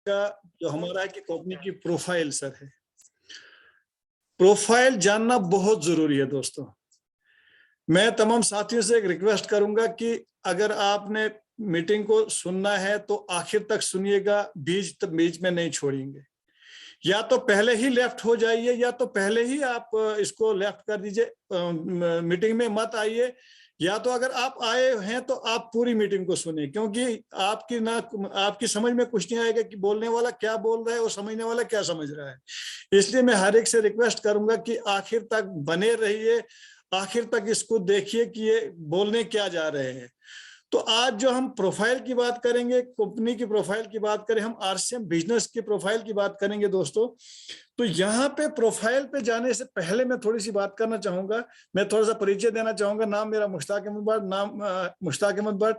का जो हमारा है कि कंपनी की प्रोफाइल सर है। प्रोफाइल जानना बहुत जरूरी है दोस्तों। मैं तमाम साथियों से एक रिक्वेस्ट करूंगा कि अगर आपने मीटिंग को सुनना है तो आखिर तक सुनिएगा, बीच में नहीं छोड़ेंगे। या तो पहले ही लेफ्ट हो जाइए या तो पहले ही आप इसको लेफ्ट कर दीजिए, मीटिंग में मत आइए। या तो अगर आप आए हैं तो आप पूरी मीटिंग को सुनिए, क्योंकि आपकी समझ में कुछ नहीं आएगा कि बोलने वाला क्या बोल रहा है और समझने वाला क्या समझ रहा है। इसलिए मैं हर एक से रिक्वेस्ट करूंगा कि आखिर तक बने रहिए, आखिर तक इसको देखिए कि ये बोलने क्या जा रहे हैं। तो आज जो हम प्रोफाइल की बात करेंगे, कंपनी की प्रोफाइल की बात करें, हम आरसीएम बिजनेस की प्रोफाइल की बात करेंगे दोस्तों। तो यहाँ पे प्रोफाइल पे जाने से पहले मैं थोड़ी सी बात करना चाहूंगा, मैं थोड़ा सा परिचय देना चाहूंगा। नाम मेरा मुश्ताक अहमद भट्ट, मुश्ताक अहमद भट्ट।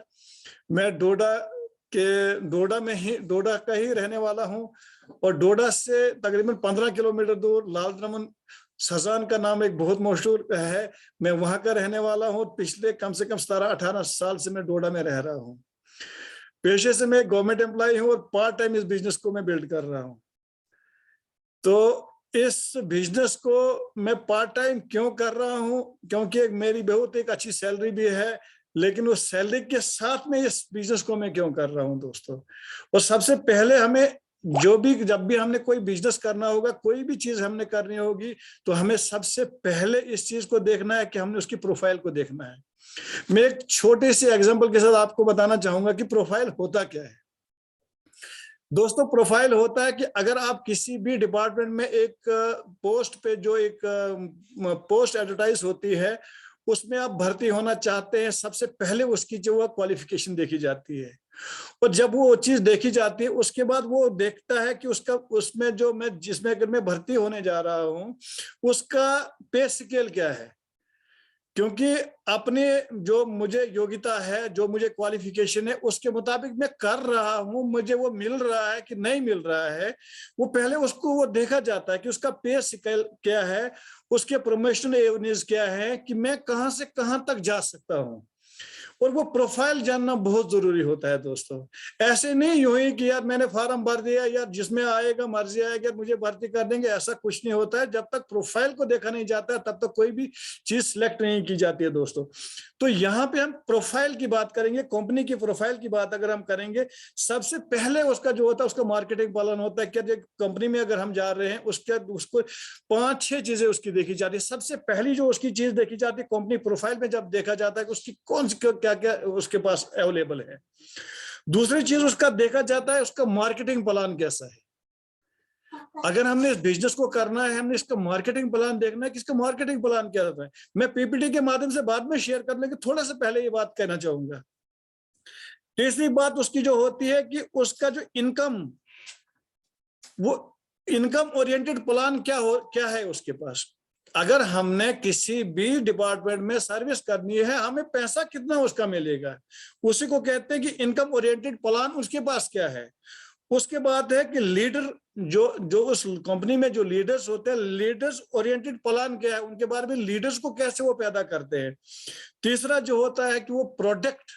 मैं डोडा का ही रहने वाला हूँ और डोडा से तकरीबन 15 किलोमीटर दूर लाल दमन सजान का नाम एक बहुत मशहूर है, मैं वहां का रहने वाला हूँ। पिछले कम से कम 17-18 साल से मैं डोडा में रह रहा हूँ। पेशे से मैं गवर्नमेंट एम्प्लॉय हूँ और पार्ट टाइम इस बिजनेस को मैं बिल्ड कर रहा हूँ। तो इस बिजनेस को मैं पार्ट टाइम क्यों कर रहा हूँ, क्योंकि मेरी बहुत एक अच्छी सैलरी भी है, लेकिन उस सैलरी के साथ में इस बिजनेस को मैं क्यों कर रहा हूँ दोस्तों। और सबसे पहले हमें जब भी हमने कोई बिजनेस करना होगा, कोई भी चीज हमने करनी होगी, तो हमें सबसे पहले इस चीज को देखना है कि हमने उसकी प्रोफाइल को देखना है। मैं एक छोटे से एग्जांपल के साथ आपको बताना चाहूंगा कि प्रोफाइल होता क्या है दोस्तों। प्रोफाइल होता है कि अगर आप किसी भी डिपार्टमेंट में एक पोस्ट पे जो एक पोस्ट एडवर्टाइज होती है उसमें आप भर्ती होना चाहते हैं, सबसे पहले उसकी जो क्वालिफिकेशन देखी जाती है। और जब वो चीज देखी जाती है उसके बाद वो देखता है कि उसमें जो जिसमें अगर मैं भर्ती होने जा रहा हूँ उसका पे स्केल क्या है। क्योंकि अपने जो मुझे योग्यता है, जो मुझे क्वालिफिकेशन है, उसके मुताबिक मैं कर रहा हूं, मुझे वो मिल रहा है कि नहीं मिल रहा है, वो पहले उसको वो देखा जाता है कि उसका पे स्केल क्या है, उसके प्रमोशन एवेन्यूज क्या है, कि मैं कहां से कहां तक जा सकता हूं। और वो प्रोफाइल जानना बहुत जरूरी होता है दोस्तों। ऐसे नहीं यूं ही कि यार मैंने फॉर्म भर दिया, यार जिसमें आएगा मर्जी आएगा मुझे भर्ती कर देंगे, ऐसा कुछ नहीं होता है। जब तक प्रोफाइल को देखा नहीं जाता है तब तक कोई भी चीज सिलेक्ट नहीं की जाती है दोस्तों। तो यहाँ पे हम प्रोफाइल की बात करेंगे, कंपनी की प्रोफाइल की बात अगर हम करेंगे, सबसे पहले उसका जो होता है उसका मार्केटिंग प्लान होता है। क्या कंपनी में अगर हम जा रहे हैं उसको 5-6 चीजें उसकी देखी जाती है। सबसे पहली जो उसकी चीज देखी जाती है कंपनी प्रोफाइल में, जब देखा जाता है कि उसकी कौन सी क्या क्या उसके पास अवेलेबल है। दूसरी चीज उसका देखा जाता है उसका मार्केटिंग प्लान कैसा है। अगर हमने इस बिजनेस को करना है, हमने इसका मार्केटिंग प्लान देखना है कि इसका मार्केटिंग प्लान क्या रहता है। मैं पीपीटी के माध्यम से बाद में शेयर करने के थोड़ा सा पहले ये बात कहना चाहूंगा। तीसरी बात उसकी जो होती है कि उसका जो वो इनकम ओरिएंटेड प्लान क्या है उसके पास। अगर हमने किसी भी डिपार्टमेंट में सर्विस करनी है, हमें पैसा कितना उसका मिलेगा, उसी को कहते हैं कि इनकम ओरिएंटेड प्लान उसके पास क्या है। उसके बाद है कि लीडर जो उस कंपनी में जो लीडर्स होते हैं, लीडर्स ओरिएंटेड प्लान क्या है, उनके बारे में, लीडर्स को कैसे वो पैदा करते हैं। तीसरा जो होता है कि वो प्रोडक्ट,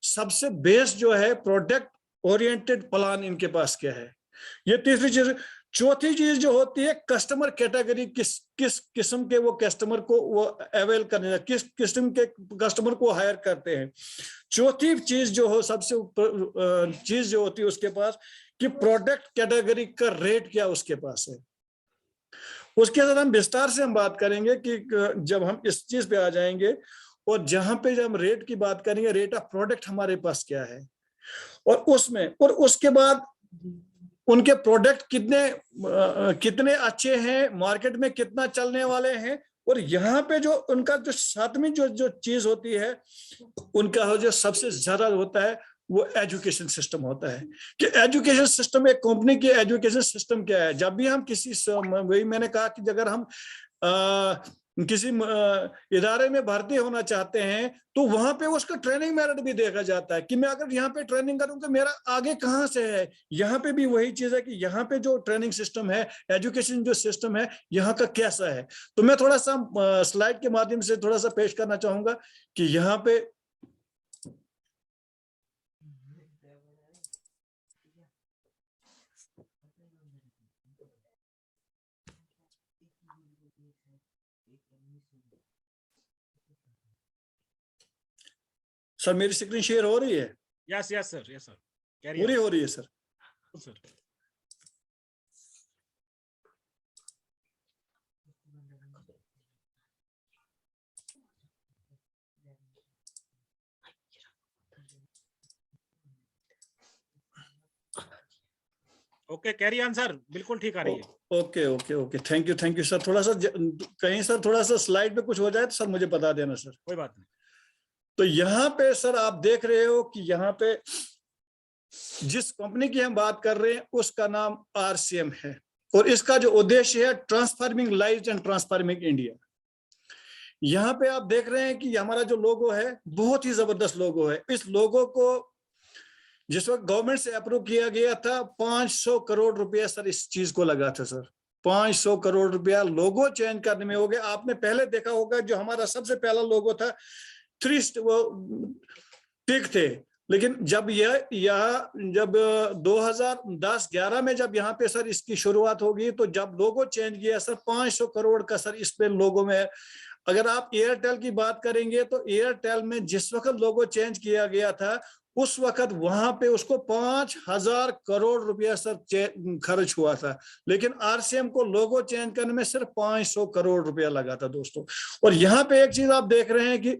सबसे बेस जो है प्रोडक्ट ओरिएंटेड प्लान इनके पास क्या है, ये तीसरी चीज। चौथी चीज जो होती है कस्टमर कैटेगरी, किस किस्म के वो कस्टमर को वो अवेल करने, किस किस्म के कस्टमर को हायर करते हैं। चौथी चीज जो हो, सबसे चीज जो होती है उसके पास, कि प्रोडक्ट कैटेगरी का रेट क्या उसके पास है। उसके साथ हम विस्तार से हम बात करेंगे कि जब हम इस चीज पे आ जाएंगे और जहां पे जब हम रेट की बात करेंगे, रेट ऑफ प्रोडक्ट हमारे पास क्या है, और उसके बाद उनके प्रोडक्ट कितने अच्छे हैं, मार्केट में कितना चलने वाले हैं। और यहाँ पे जो उनका जो सातवीं जो चीज होती है, उनका जो सबसे ज्यादा होता है वो एजुकेशन सिस्टम होता है। कि एजुकेशन सिस्टम, एक कंपनी की एजुकेशन सिस्टम क्या है। जब भी हम वही मैंने कहा कि अगर हम किसी इदारे में भर्ती होना चाहते हैं तो वहां पे उसका ट्रेनिंग मेरिट भी देखा जाता है कि मैं अगर यहाँ पे ट्रेनिंग करूँ तो मेरा आगे कहाँ से है। यहाँ पे भी वही चीज है कि यहाँ पे जो ट्रेनिंग सिस्टम है, एजुकेशन जो सिस्टम है यहाँ का कैसा है। तो मैं थोड़ा सा स्लाइड के माध्यम से थोड़ा सा पेश करना चाहूंगा कि यहाँ पे सर मेरी स्क्रीन शेयर हो रही है? यस सर, यस सर, पूरी हो रही है sir? Sir okay, carry on sir, बिल्कुल ठीक आ रही है। Okay okay okay, thank you sir. थोड़ा सा कहीं सर थोड़ा सा स्लाइड पे कुछ हो जाए तो सर मुझे बता देना सर। कोई बात नहीं। तो यहाँ पे सर आप देख रहे हो कि यहाँ पे जिस कंपनी की हम बात कर रहे हैं उसका नाम आरसीएम है, और इसका जो उद्देश्य है transforming lives and transforming India. यहाँ पे आप देख रहे हैं कि हमारा जो लोगो है बहुत ही जबरदस्त लोगो है। इस लोगो को जिस वक्त गवर्नमेंट से अप्रूव किया गया था 500 करोड़ रुपया सर इस चीज को लगा था सर। 500 करोड़ रुपया लोगो चेंज करने में हो गया। आपने पहले देखा होगा जो हमारा सबसे पहला लोगो था 3 वो टिक थे, लेकिन जब जब 2010-11 में जब यहाँ पे सर इसकी शुरुआत होगी तो जब लोगो चेंज किया सर 500 करोड़ का सर इस पे लोगो में। अगर आप एयरटेल की बात करेंगे तो एयरटेल में जिस वक्त लोगो चेंज किया गया था उस वक्त वहां पे उसको 5000 करोड़ रुपया सर खर्च हुआ था, लेकिन आरसीएम को लोगो चेंज करने में सिर्फ 500 करोड़ रुपया लगा था दोस्तों। और यहाँ पे एक चीज आप देख रहे हैं कि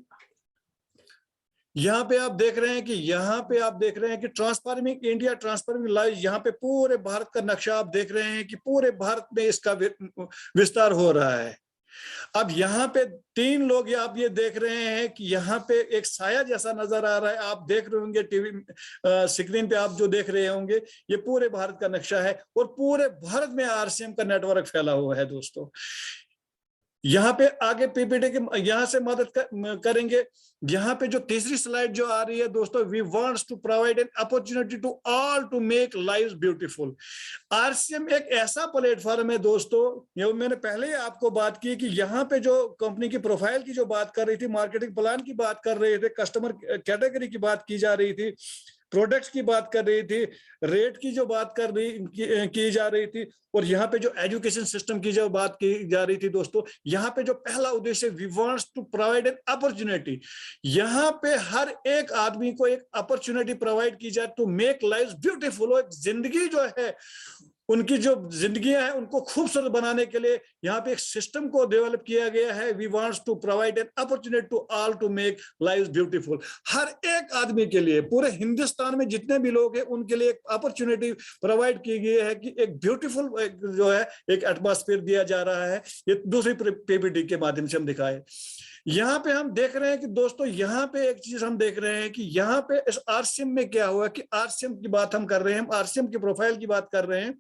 यहाँ पे आप देख रहे हैं कि ट्रांसफॉर्मिंग इंडिया, ट्रांसफॉर्मिंग लाइफ, यहाँ पे पूरे भारत का नक्शा आप देख रहे हैं कि पूरे भारत में इसका विस्तार हो रहा है। अब यहाँ पे 3 लोग आप ये देख रहे हैं कि यहाँ पे एक साया जैसा नजर आ रहा है। आप देख रहे होंगे टीवी स्क्रीन पे, आप जो देख रहे होंगे ये पूरे भारत का नक्शा है और पूरे भारत में आरसीएम का नेटवर्क फैला हुआ है दोस्तों। यहाँ पे आगे पीपीटी के यहाँ से मदद करेंगे। यहाँ पे जो तीसरी स्लाइड जो आ रही है दोस्तों, we wants to provide an opportunity to all to make lives beautiful. RCM एक ऐसा प्लेटफॉर्म है दोस्तों, ये मैंने पहले ही आपको बात की कि यहाँ पे जो कंपनी की प्रोफाइल की जो बात कर रही थी, मार्केटिंग प्लान की बात कर रहे थे, कस्टमर कैटेगरी की बात की जा रही थी, प्रोडक्ट्स की बात कर रही थी, रेट की जो बात की जा रही थी, और यहाँ पे जो एजुकेशन सिस्टम की जो बात की जा रही थी दोस्तों, यहाँ पे जो पहला उद्देश्य we wants to provide an opportunity. यहाँ पे हर एक आदमी को एक अपॉर्चुनिटी प्रोवाइड की जाए टू मेक लाइफ ब्यूटीफुल। एक जिंदगी जो है, उनकी जो जिंदगियां हैं उनको खूबसूरत बनाने के लिए यहाँ पे एक सिस्टम को डेवलप किया गया है। We wants to provide an opportunity to all to make life beautiful. हर एक आदमी के लिए, पूरे हिंदुस्तान में जितने भी लोग हैं उनके लिए एक अपॉर्चुनिटी प्रोवाइड की गई है कि एक ब्यूटीफुल जो है एक एटमॉस्फेयर दिया जा रहा है। ये दूसरी पीपीटी के माध्यम से हम दिखाए। यहाँ पे हम देख रहे हैं कि दोस्तों यहाँ पे एक चीज हम देख रहे हैं कि यहाँ पे इस आरसीएम में क्या हुआ कि आरसीएम की बात हम कर रहे हैं, हम आरसीएम की प्रोफाइल की बात कर रहे हैं।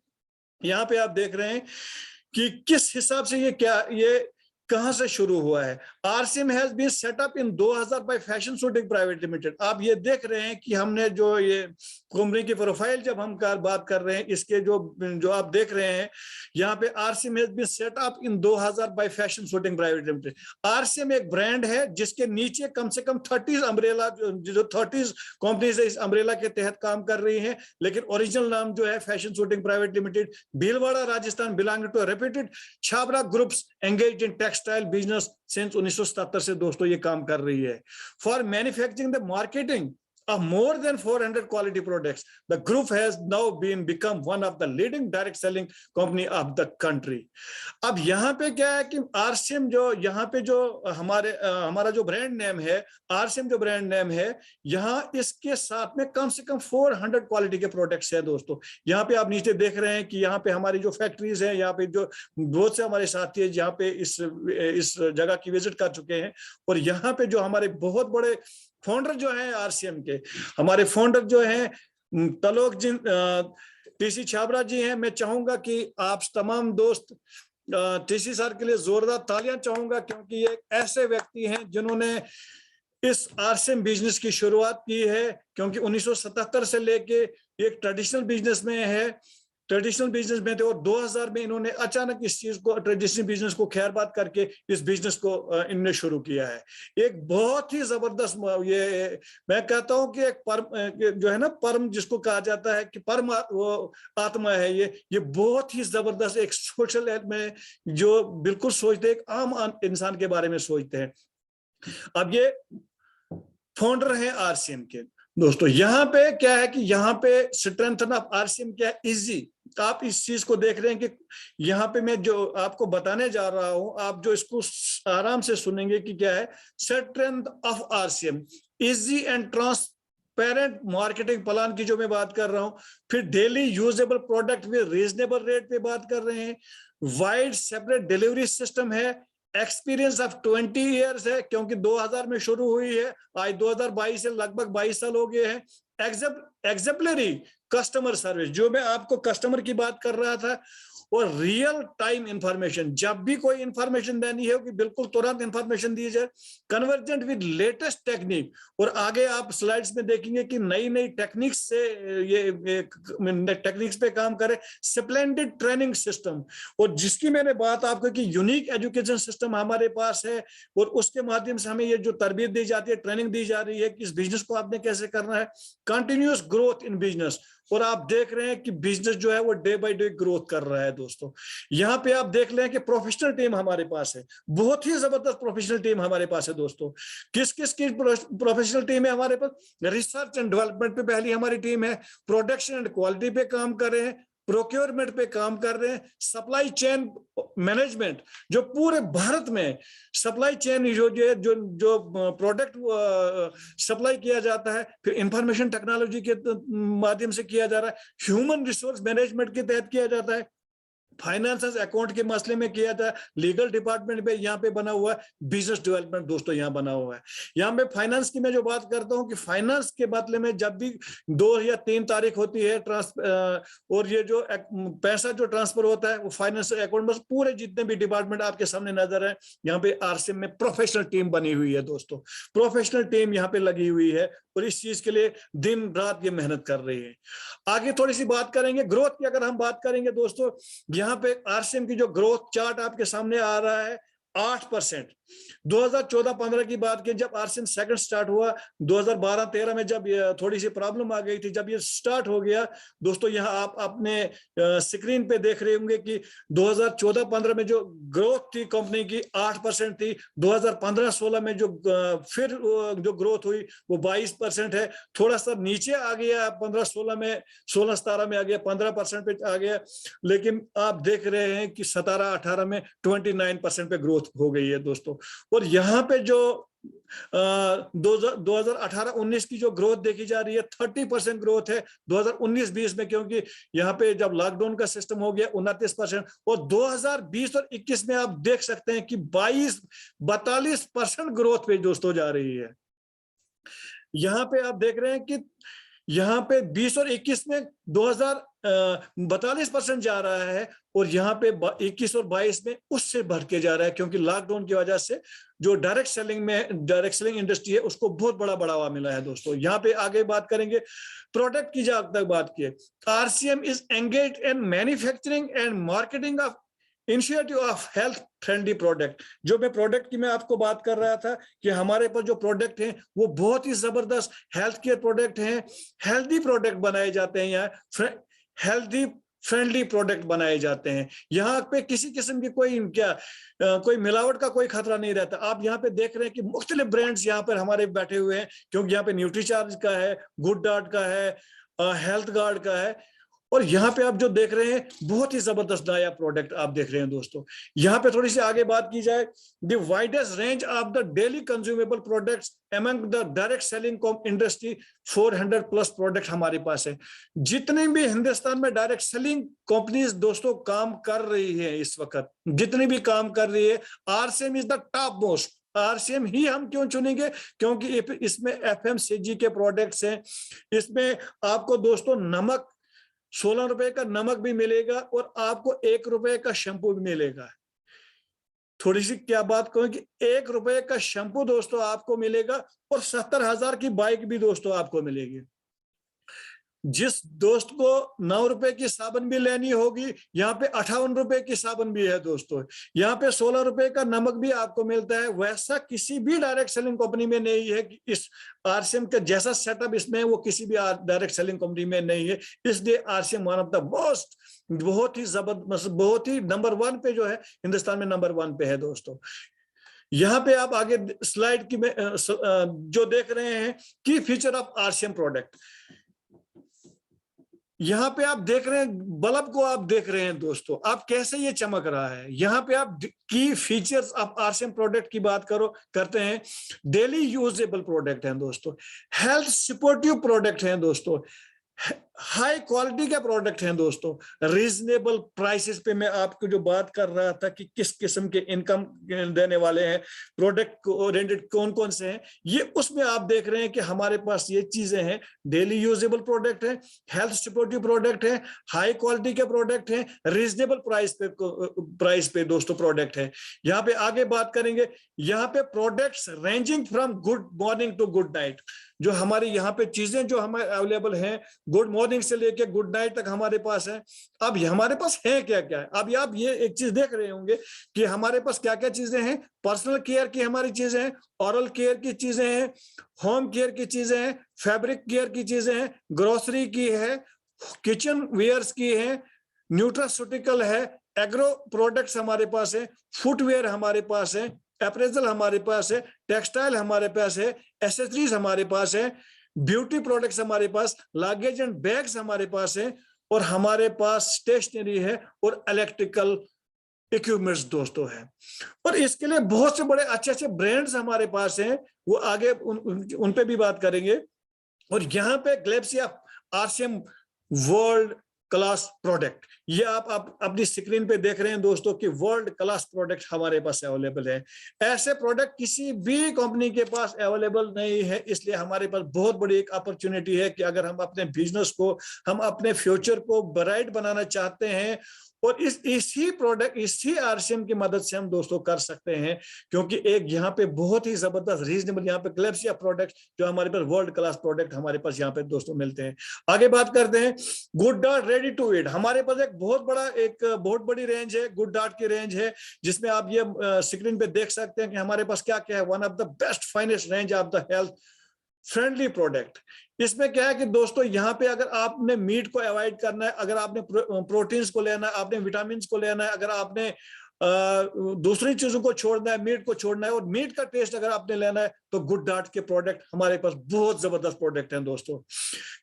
यहाँ पे आप देख रहे हैं कि किस हिसाब से ये कहां से शुरू हुआ है। RCM has been set up in 2000 by fashion suiting private limited. आप ये देख रहे हैं कि हमने जो ये कंपनी की प्रोफाइल जब हम बात कर रहे हैं, इसके जो आप देख रहे हैं यहाँ पे RCM has been set up in 2000 by fashion suiting private limited. RCM एक ब्रांड है जिसके नीचे कम से कम 30 अम्ब्रेला जो 30 कंपनीज इस अम्ब्रेला के तहत काम कर रही हैं, लेकिन ओरिजिनल नाम जो है fashion suiting private limited, Bhilwara Rajasthan, belong to reputed Chhabra groups engaged in textile business since 1977 से दोस्तों ये काम कर रही है। For manufacturing the marketing of more than 400 quality products, the group has now become one of the leading direct selling company of the country. अब यहाँ पे क्या है कि आरसीएम जो यहाँ पे जो हमारा जो ब्रांड नेम है, आरसीएम जो ब्रांड नेम है, यहाँ इसके साथ में कम से कम 400 क्वालिटी के प्रोडक्ट्स है दोस्तों। यहाँ पे आप नीचे देख रहे हैं कि यहाँ पे हमारी जो फैक्ट्रीज है, यहाँ पे जो बहुत से हमारे साथी है यहाँ पे इस जगह की विजिट कर चुके हैं, और यहाँ पे जो हमारे बहुत बड़े फाउंडर जो है आरसीएम के, हमारे फाउंडर जो हैं तलोक जी, टीसी छाबरा जी हैं। मैं चाहूंगा कि आप तमाम दोस्त टीसी सर के लिए जोरदार तालियां चाहूंगा, क्योंकि ये ऐसे व्यक्ति हैं जिन्होंने इस आरसीएम बिजनेस की शुरुआत की है। क्योंकि 1977 से लेके एक ट्रेडिशनल बिजनेस में है, ट्रेडिशनल बिजनेस में थे और 2000 में इन्होंने अचानक इस चीज को, ट्रेडिशनल बिजनेस को खैरबाद करके इस बिजनेस को इन्होंने शुरू किया है। एक बहुत ही जबरदस्त, ये मैं कहता हूं कि एक परम जो है ना, परम जिसको कहा जाता है कि परम वो आत्मा है, ये बहुत ही जबरदस्त एक सोशल में जो बिल्कुल सोचते, एक आम इंसान के बारे में सोचते हैं। अब ये फाउंडर हैं आरसीएम के दोस्तों। यहाँ पे क्या है कि यहाँ पे स्ट्रेंथ ऑफ आरसीएम क्या है, इजी। आप इस चीज को देख रहे हैं कि यहाँ पे मैं जो आपको बताने जा रहा हूं, आप जो इसको आराम से सुनेंगे कि क्या है strength of RCM, easy and transparent marketing plan की जो मैं बात कर रहा हूं, फिर daily usable product with reasonable rate पे बात कर रहे हैं, वाइड सेपरेट डिलीवरी सिस्टम है, एक्सपीरियंस ऑफ 20 इयर्स है क्योंकि 2000 में शुरू हुई है, आज 2022 से लगभग 22 साल हो गए हैं। एग्जेम्पलरी कस्टमर सर्विस, जो मैं आपको कस्टमर की बात कर रहा था, और रियल टाइम इंफॉर्मेशन, जब भी कोई इंफॉर्मेशन देनी है कि बिल्कुल तुरंत इंफॉर्मेशन दी जाए, कन्वर्जेंट विद लेटेस्ट टेक्निक, और आगे आप स्लाइड्स में देखेंगे कि नई नई टेक्निक्स से ये टेक्निक्स पे काम करे, स्प्लेंडेड ट्रेनिंग सिस्टम, और जिसकी मैंने बात आपको कि यूनिक एजुकेशन सिस्टम हमारे पास है, और उसके माध्यम से हमें ये जो तरबियत दी जाती है, ट्रेनिंग दी जा रही है कि इस बिजनेस को आपने कैसे करना है, कंटिन्यूअस ग्रोथ इन बिजनेस, और आप देख रहे हैं कि बिजनेस जो है वो डे बाय डे ग्रोथ कर रहा है दोस्तों। यहाँ पे आप देख लें कि प्रोफेशनल टीम हमारे पास है, बहुत ही जबरदस्त प्रोफेशनल टीम हमारे पास है दोस्तों। किस किस की प्रोफेशनल टीम है हमारे पास? रिसर्च एंड डेवलपमेंट पे पहली हमारी टीम है, प्रोडक्शन एंड क्वालिटी पे काम कर रहे हैं, प्रोक्योरमेंट पे काम कर रहे हैं, सप्लाई चेन मैनेजमेंट, जो पूरे भारत में सप्लाई चेन जो प्रोडक्ट सप्लाई किया जाता है, फिर इंफॉर्मेशन टेक्नोलॉजी के माध्यम से किया जा रहा है, ह्यूमन रिसोर्स मैनेजमेंट के तहत किया जाता है, फाइनेंस अकाउंट के मसले में किया था, लीगल डिपार्टमेंट पे यहाँ पे बना हुआ है, बिजनेस डेवलपमेंट दोस्तों यहाँ बना हुआ है। यहाँ पे फाइनेंस की मैं जो बात करता हूँ कि फाइनेंस के बदले में जब भी 2 या 3 तारीख होती है और ये जो पैसा जो ट्रांसफर होता है वो फाइनेंस अकाउंट में, पूरे जितने भी डिपार्टमेंट आपके सामने नजर है, यहाँ पे आरसीएम में प्रोफेशनल टीम बनी हुई है दोस्तों, प्रोफेशनल टीम यहाँ पे लगी हुई है और इस चीज के लिए दिन रात ये मेहनत कर रही है। आगे थोड़ी सी बात करेंगे ग्रोथ की, अगर हम बात करेंगे दोस्तों, यहाँ पे आरसीएम की जो ग्रोथ चार्ट आपके सामने आ रहा है 8%। 2014-15 की बात की, जब आरसीएम सेकंड स्टार्ट हुआ, 2012-13 में जब थोड़ी सी प्रॉब्लम आ गई थी, जब ये स्टार्ट हो गया दोस्तों, यहाँ आप अपने स्क्रीन पे देख रहे होंगे कि 2014-15 में जो ग्रोथ थी कंपनी की 8% थी, 2015-16 में जो फिर जो ग्रोथ हुई वो 22% है, थोड़ा सा नीचे आ गया 15-16 में, 16-17 में आ गया 15% पे आ गया, लेकिन आप देख रहे हैं कि 17-18 में 29% पे ग्रोथ हो गई है दोस्तों। और यहाँ पे जो 2018-19 की जो ग्रोथ देखी जा रही है 30% ग्रोथ है 2019-20 में, क्योंकि यहाँ पे जब लॉकडाउन का सिस्टम हो गया 29%, और 2020 और 21 में आप देख सकते हैं कि 42% ग्रोथ पे दोस्तों जा रही है। यहाँ पे आप देख रहे हैं कि यहाँ पे 20 और 21 में 42% जा रहा है, और यहाँ पे 21 और 22 में उससे बढ़ के जा रहा है, क्योंकि लॉकडाउन की वजह से जो डायरेक्ट सेलिंग इंडस्ट्री है उसको बहुत बड़ा बढ़ावा मिला है दोस्तों। यहाँ पे आगे बात करेंगे प्रोडक्ट की, जहां तक बात की, RCM is engaged in manufacturing and marketing of initiative of health friendly product. जो मैं प्रोडक्ट की मैं आपको बात कर रहा था कि हमारे पास जो प्रोडक्ट हैं वो बहुत ही जबरदस्त हेल्थ केयर प्रोडक्ट हैं, हेल्दी प्रोडक्ट बनाए जाते हैं, यहाँ हेल्दी फ्रेंडली प्रोडक्ट बनाए जाते हैं, यहाँ पे किसी किस्म की कोई मिलावट का कोई खतरा नहीं रहता। आप यहाँ पे देख रहे हैं कि मुख्तलिफ ब्रांड्स यहाँ पर हमारे बैठे हुए हैं, क्योंकि यहाँ पे न्यूट्रीचार्ज का है, गुड डार्ट का है, हेल्थ गार्ड का है, और यहाँ पे आप जो देख रहे हैं बहुत ही जबरदस्त नया प्रोडक्ट आप देख रहे हैं दोस्तों। यहाँ पे थोड़ी सी आगे बात की जाए, the widest range of the daily consumable products among the direct selling industry, 400 plus product हमारे पास है। जितने भी हिंदुस्तान में डायरेक्ट सेलिंग कंपनीज दोस्तों काम कर रही है इस वक्त, जितनी भी काम कर रही है, RCM is the top most. RCM ही हम क्यों चुनेंगे? क्योंकि इसमें एफएमसीजी के प्रोडक्ट्स हैं, इसमें आपको दोस्तों नमक 16 रुपए का नमक भी मिलेगा और आपको 1 रुपए का शैम्पू भी मिलेगा। थोड़ी सी क्या बात कहूं कि 1 रुपए का शैम्पू दोस्तों आपको मिलेगा और 70,000 की बाइक भी दोस्तों आपको मिलेगी। जिस दोस्त को 9 रुपए की साबुन भी लेनी होगी, यहाँ पे 58 रुपए की साबुन भी है दोस्तों। यहाँ पे 16 रुपए का नमक भी आपको मिलता है। वैसा किसी भी डायरेक्ट सेलिंग कंपनी में नहीं है कि इस आरसीएम का जैसा सेटअप इसमें है वो किसी भी डायरेक्ट सेलिंग कंपनी में नहीं है। इसलिए RCM one of the most, बहुत ही जबरदस्त, बहुत ही नंबर 1 पे जो है, हिंदुस्तान में नंबर 1 पे है दोस्तों। यहाँ पे आप आगे स्लाइड की में जो देख रहे हैं की फीचर ऑफ आरसीएम प्रोडक्ट, यहाँ पे आप देख रहे हैं बल्ब को, आप देख रहे हैं दोस्तों आप कैसे ये चमक रहा है। यहाँ पे आप की फीचर्स ऑफ आरसीएम प्रोडक्ट की बात करते हैं। डेली यूजेबल प्रोडक्ट हैं दोस्तों, हेल्थ सपोर्टिव प्रोडक्ट हैं दोस्तों, हाई क्वालिटी के प्रोडक्ट हैं दोस्तों, रीजनेबल प्राइसेस पे मैं आपको जो बात कर रहा था कि किस किस्म के इनकम देने वाले हैं प्रोडक्ट ओरिएंटेड कौन कौन से हैं, ये उसमें आप देख रहे हैं कि हमारे पास ये चीजें हैं। डेली यूजेबल प्रोडक्ट है, हेल्थ सपोर्टिव प्रोडक्ट है, हाई क्वालिटी के प्रोडक्ट है, रीजनेबल प्राइस पे दोस्तों प्रोडक्ट है। यहाँ पे आगे बात करेंगे, यहाँ पे products ranging from good morning to good night, जो हमारी यहाँ पे चीजें जो हमें अवेलेबल हैं गुड मॉर्निंग से लेके गुड नाइट तक हमारे पास है। अब हमारे पास है क्या क्या है, अब आप ये एक चीज देख रहे होंगे कि हमारे पास क्या क्या चीजें हैं। पर्सनल केयर की हमारी चीजें हैं, ऑरल केयर की चीजें हैं, होम केयर की चीजें हैं, फैब्रिक केयर की चीजें हैं, ग्रोसरी की है, किचन वेयर्स की है, न्यूट्रास्यूटिकल है, एग्रो प्रोडक्ट्स हमारे पास है, फुटवेयर हमारे पास है, अप्रेजल हमारे पास है, टेक्सटाइल हमारे पास है, एसेसरीज हमारे पास है, ब्यूटी प्रोडक्ट्स हमारे पास, लगेज एंड बैग्स हमारे पास है, और हमारे पास स्टेशनरी है और इलेक्ट्रिकल इक्विपमेंट्स दोस्तों है। और इसके लिए बहुत से बड़े अच्छे अच्छे ब्रांड्स हमारे पास हैं, वो आगे उन पे भी बात करेंगे। और यहाँ पे ग्लेप्सिया आरसीएम वर्ल्ड क्लास प्रोडक्ट, ये आप अपनी स्क्रीन पे देख रहे हैं दोस्तों कि वर्ल्ड क्लास प्रोडक्ट हमारे पास अवेलेबल है। ऐसे प्रोडक्ट किसी भी कंपनी के पास अवेलेबल नहीं है, इसलिए हमारे पास बहुत बड़ी एक अपॉर्चुनिटी है कि अगर हम अपने बिजनेस को, हम अपने फ्यूचर को ब्राइट बनाना चाहते हैं, और इसी प्रोडक्ट, इसी आरसीएम की मदद से हम दोस्तों कर सकते हैं। क्योंकि एक यहाँ पे बहुत ही जबरदस्त रीजनेबल यहाँ पे ग्लेप्सिया प्रोडक्ट जो हमारे पास वर्ल्ड क्लास प्रोडक्ट हमारे पास यहाँ पे दोस्तों मिलते हैं। आगे बात करते हैं गुड डार्ट रेडी टू ईट। हमारे पास एक बहुत बड़ी रेंज है, गुड डार्ट की रेंज है, जिसमें आप ये स्क्रीन पे देख सकते हैं कि हमारे पास क्या क्या है। One of the best finest range of the health friendly product. इसमें क्या है कि दोस्तों यहाँ पे अगर आपने मीट को अवॉइड करना है, अगर आपने प्रोटीन्स को लेना है, आपने विटामिन को लेना है, अगर आपने दूसरी चीजों को छोड़ना है, मीट को छोड़ना है, और मीट का टेस्ट अगर आपने लेना है, तो गुड डार्ट के प्रोडक्ट हमारे पास बहुत जबरदस्त प्रोडक्ट हैं दोस्तों।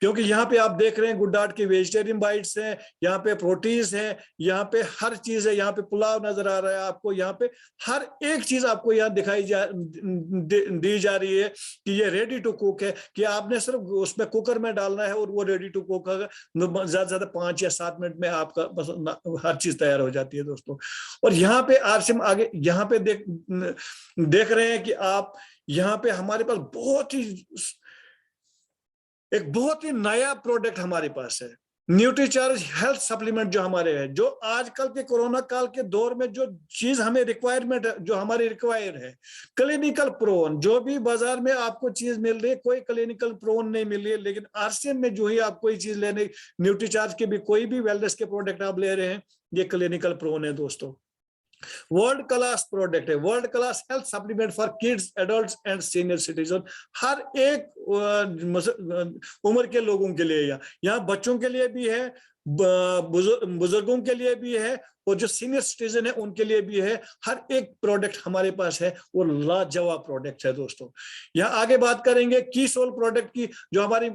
क्योंकि यहाँ पे आप देख रहे हैं गुड डार्ट की वेजिटेरियन बाइट्स हैं, यहाँ पे प्रोटीन्स हैं, यहाँ पे हर चीज है, यहाँ पे पुलाव नजर आ रहा है आपको, यहाँ पे हर एक चीज आपको यहाँ दी जा रही है कि ये रेडी टू कुक है, कि आपने सिर्फ उसमें कुकर में डालना है और वो रेडी टू कुक है। ज्यादा से ज्यादा 5 या 7 मिनट में आपका हर चीज तैयार हो जाती है दोस्तों। और यहाँ पे आरसीएम आगे यहाँ पे देख रहे हैं कि आप यहाँ पे हमारे पास बहुत ही नया प्रोडक्ट हमारे पास है, न्यूट्रीचार्ज हेल्थ सप्लीमेंट, जो हमारे है, जो आजकल के कोरोना काल के दौर में जो चीज हमें रिक्वायरमेंट है, जो हमारी रिक्वायर है, क्लिनिकल प्रोन। जो भी बाजार में आपको चीज मिल रही है, कोई क्लिनिकल प्रोन नहीं मिल रही है, लेकिन आरसीएम में जो ही आप कोई चीज लेने, न्यूट्रीचार्ज के भी कोई भी वेलनेस के प्रोडक्ट आप ले रहे हैं, ये क्लिनिकल प्रोन है दोस्तों। वर्ल्ड क्लास प्रोडक्ट है, world class health supplement for kids, adults and senior citizen. हर एक उम्र के लोगों के लिए, यहाँ बच्चों के लिए भी है, बुजुर्गों के लिए भी है, और जो सीनियर सिटीजन है उनके लिए भी है। हर एक प्रोडक्ट हमारे पास है, वो लाजवाब प्रोडक्ट है दोस्तों। यहाँ आगे बात करेंगे की सोल प्रोडक्ट की, जो हमारी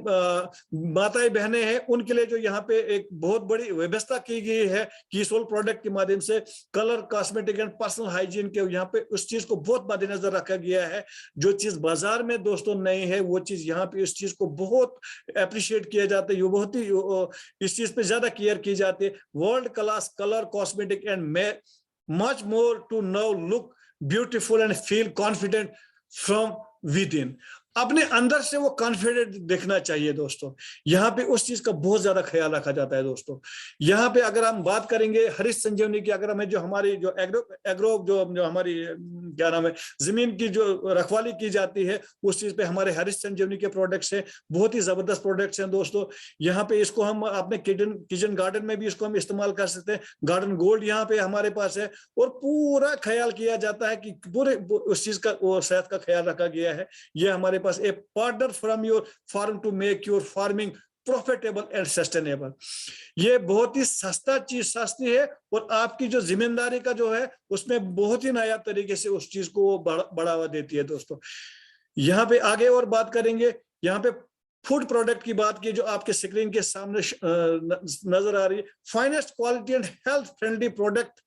माताएं बहनें हैं उनके लिए जो यहाँ पे एक बहुत बड़ी व्यवस्था की गई है की सोल प्रोडक्ट के माध्यम से। Colour, cosmetic and personal hygiene के यहाँ पे उस चीज को बहुत मद्देनजर रखा गया है। जो चीज बाजार में दोस्तों नहीं है, वो चीज यहाँ पे इस चीज को बहुत अप्रिशिएट किया जाता है, बहुत ही इस चीज पे ज्यादा केयर की जाती है। World class colour, cosmetic and much more to now look beautiful and feel confident from within। अपने अंदर से वो कॉन्फिडेंट दिखना चाहिए दोस्तों। यहाँ पे उस चीज का बहुत ज्यादा ख्याल रखा जाता है दोस्तों। यहाँ पे अगर हम बात करेंगे हरित संजीवनी की, अगर हमें जो हमारी जो एग्रो जो हमारी क्या नाम है जमीन की जो रखवाली की जाती है, उस चीज पे हमारे हरित संजीवनी के प्रोडक्ट्स है, बहुत ही जबरदस्त प्रोडक्ट्स हैं दोस्तों। यहाँ पे इसको हम अपने किचन गार्डन में भी इसको हम इस्तेमाल कर सकते हैं। गार्डन गोल्ड यहाँ पे हमारे पास है, और पूरा ख्याल किया जाता है कि पूरे उस चीज का वो सेहत का ख्याल रखा गया है। ये हमारे पास a partner from your farm to make your farming profitable and sustainable. ये बहुत ही सस्ती है, और आपकी जो जिम्मेदारी का जो है उसमें बहुत ही नायाब तरीके से उस चीज को बढ़ावा देती है दोस्तों। यहाँ पे आगे और बात करेंगे। यहाँ पे फूड प्रोडक्ट की बात की जो आपके स्क्रीन के सामने नजर आ रही है, finest quality and health friendly product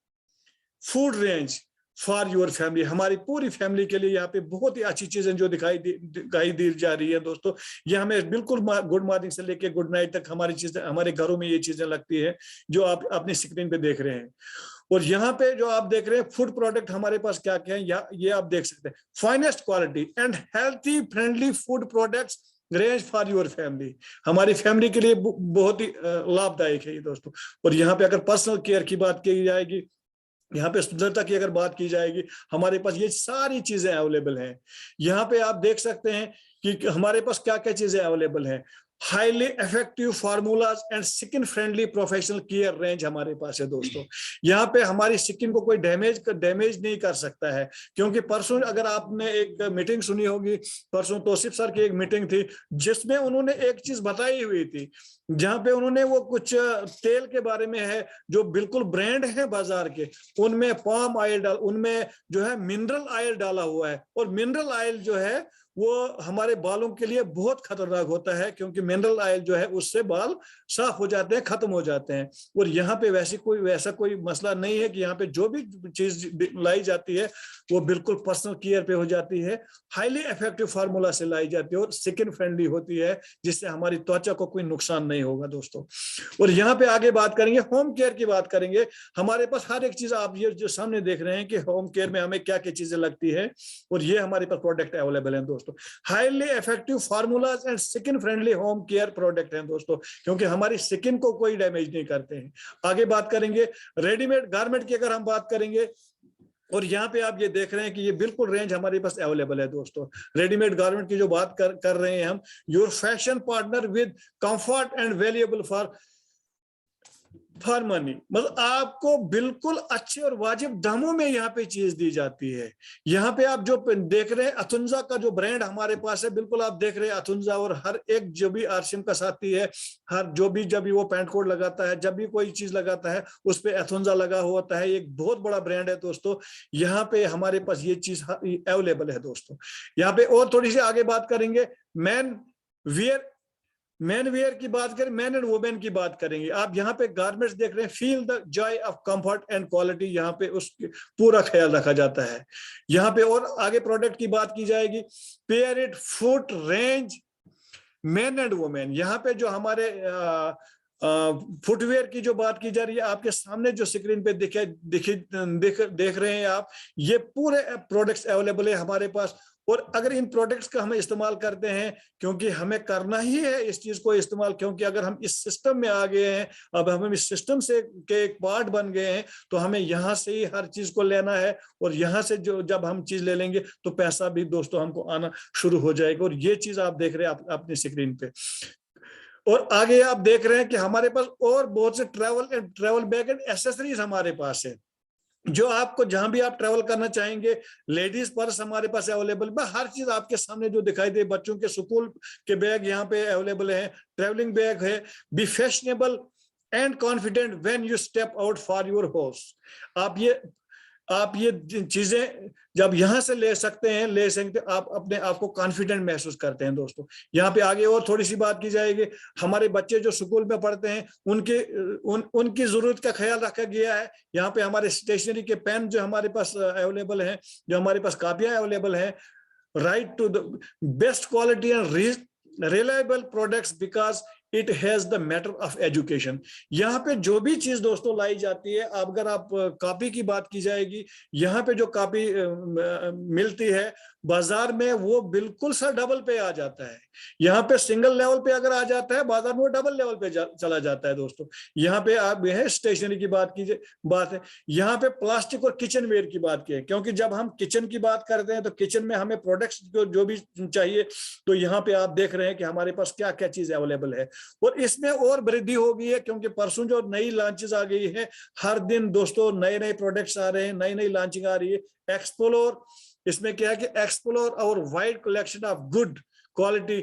food range for your family. हमारी पूरी फैमिली के लिए यहाँ पे बहुत ही अच्छी चीजें जो दिखाई दी जा रही है दोस्तों। ये हमें बिल्कुल गुड मॉर्निंग से लेके गुड नाइट तक हमारी चीजें, हमारे घरों में ये चीजें लगती है जो आप अपनी स्क्रीन पे देख रहे हैं। और यहाँ पे जो आप देख रहे हैं फूड प्रोडक्ट हमारे पास क्या क्या है, ये आप देख सकते हैं। Finest quality and healthy friendly food products range for your family. हमारी फैमिली के लिए बहुत ही लाभदायक है ये दोस्तों। और यहाँ पे अगर पर्सनल केयर की बात की जाएगी, यहाँ पे सुंदरता की अगर बात की जाएगी, हमारे पास ये सारी चीजें अवेलेबल हैं। यहाँ पे आप देख सकते हैं कि हमारे पास क्या क्या चीजें अवेलेबल हैं। Highly effective formulas and skin friendly professional care range हमारे पास है दोस्तों। यहाँ पे हमारी स्किन को कोई डैमेज नहीं कर सकता है, क्योंकि परसों अगर आपने एक मीटिंग सुनी होगी, परसों तौसीफ सर की एक मीटिंग थी जिसमें उन्होंने एक चीज बताई हुई थी, जहां पे उन्होंने वो कुछ तेल के बारे में है जो बिल्कुल ब्रांड है बाजार के, उनमें पाम ऑयल उनमें जो है मिनरल ऑयल डाला हुआ है। और मिनरल ऑयल जो है वो हमारे बालों के लिए बहुत खतरनाक होता है, क्योंकि मिनरल ऑयल जो है उससे बाल साफ हो जाते हैं, खत्म हो जाते हैं। और यहाँ पे वैसा कोई मसला नहीं है कि यहाँ पे जो भी चीज लाई जाती है वो बिल्कुल पर्सनल केयर पे हो जाती है, हाईली इफेक्टिव फार्मूला से लाई जाती है और स्किन फ्रेंडली होती है, जिससे हमारी त्वचा को कोई नुकसान नहीं होगा दोस्तों। और यहाँ पे आगे बात करेंगे, होम केयर की बात करेंगे। हमारे पास हर एक चीज आप ये जो सामने देख रहे हैं कि होम केयर में हमें क्या क्या चीजें लगती है, और ये हमारे पास प्रोडक्ट अवेलेबल है दोस्तों। Highly effective formulas and skin friendly home care product हैं दोस्तों, क्योंकि हमारी स्किन को कोई डैमेज नहीं करते हैं। आगे बात करेंगे रेडीमेड गारमेंट की, अगर हम बात करेंगे, और यहाँ पे आप ये देख रहे हैं कि ये बिल्कुल रेंज हमारे पास अवेलेबल है दोस्तों। रेडीमेड गारमेंट की जो बात कर रहे हैं हम, your fashion partner with comfort and valuable for money. मतलब आपको बिल्कुल अच्छे और वाजिब दामों में यहाँ पे चीज दी जाती है। यहाँ पे आप जो देख रहे हैं अथुंजा का जो ब्रांड हमारे पास है, बिल्कुल आप देख रहे हैं अथुंजा, और हर एक जो भी आरसीएम का साथी है, हर जब भी वो पैंट कोट लगाता है, जब भी कोई चीज लगाता है उस पे अथुंजा लगा होता है। एक बहुत बड़ा ब्रांड है दोस्तों। यहाँ पे हमारे पास ये चीज अवेलेबल है दोस्तों। यहाँ पे और थोड़ी सी आगे बात करेंगे, मैन वेयर की बात करें, मैन एंड वुमेन की बात करेंगे। आप यहाँ पे गारमेंट्स देख रहे हैं, feel the Joy of comfort and quality, यहाँ पे उसके पूरा ख्याल रखा जाता है। यहाँ पे और आगे प्रोडक्ट की बात की जाएगी, pair it foot range man and women. यहाँ पे जो हमारे फुटवेयर की जो बात की जा रही है, आपके सामने जो स्क्रीन पे देख रहे हैं आप, ये पूरे प्रोडक्ट्स अवेलेबल है हमारे पास। और अगर इन प्रोडक्ट्स का हम इस्तेमाल करते हैं, क्योंकि हमें करना ही है इस चीज को इस्तेमाल, क्योंकि अगर हम इस सिस्टम में आ गए हैं, अब हम इस सिस्टम से के एक पार्ट बन गए हैं, तो हमें यहाँ से ही हर चीज को लेना है। और यहाँ से जो जब हम चीज ले लेंगे तो पैसा भी दोस्तों हमको आना शुरू हो जाएगा। और ये चीज आप देख रहे हैं अपनी स्क्रीन पे। और आगे आप देख रहे हैं कि हमारे पास और बहुत से ट्रैवल बैग एंड एसेसरीज हमारे पास है, जो आपको जहां भी आप ट्रैवल करना चाहेंगे। लेडीज पर्स हमारे पास अवेलेबल, हर चीज आपके सामने जो दिखाई दे, बच्चों के स्कूल के बैग यहाँ पे अवेलेबल है, ट्रैवलिंग बैग है। Be fashionable and confident when you step out for your house. आप ये चीजें जब यहाँ से ले सकते आप अपने आप को कॉन्फिडेंट महसूस करते हैं दोस्तों। यहाँ पे आगे और थोड़ी सी बात की जाएगी, हमारे बच्चे जो स्कूल में पढ़ते हैं उनकी जरूरत का ख्याल रखा गया है। यहाँ पे हमारे स्टेशनरी के पेन जो हमारे पास अवेलेबल हैं, जो हमारे पास कापियां अवेलेबल हैं, right to the best quality and reliable products because it has the matter of education. यहाँ पे जो भी चीज दोस्तों लाई जाती है, अगर आप कॉपी की बात की जाएगी, यहाँ पे जो कॉपी मिलती है बाजार में, वो बिल्कुल सा डबल पे आ जाता है। यहाँ पे सिंगल लेवल पे अगर आ जाता है बाजार में, वो डबल लेवल पे चला जाता है दोस्तों। यहाँ पे आप है स्टेशनरी की बात कीजिए, बात है यहाँ पे प्लास्टिक और किचन वेयर की बात की है, क्योंकि जब हम किचन की बात करते हैं तो किचन में हमें प्रोडक्ट्स जो भी चाहिए, तो यहाँ पे आप देख रहे हैं कि हमारे पास क्या क्या चीज अवेलेबल है। और इसमें और वृद्धि हो गई है, क्योंकि परसों जो नई लॉन्चेस आ गई है, हर दिन दोस्तों नए नए प्रोडक्ट्स आ रहे हैं, नई नई लॉन्चिंग आ रही है। एक्सप्लोर, इसमें क्या है कि explore our wide collection of good quality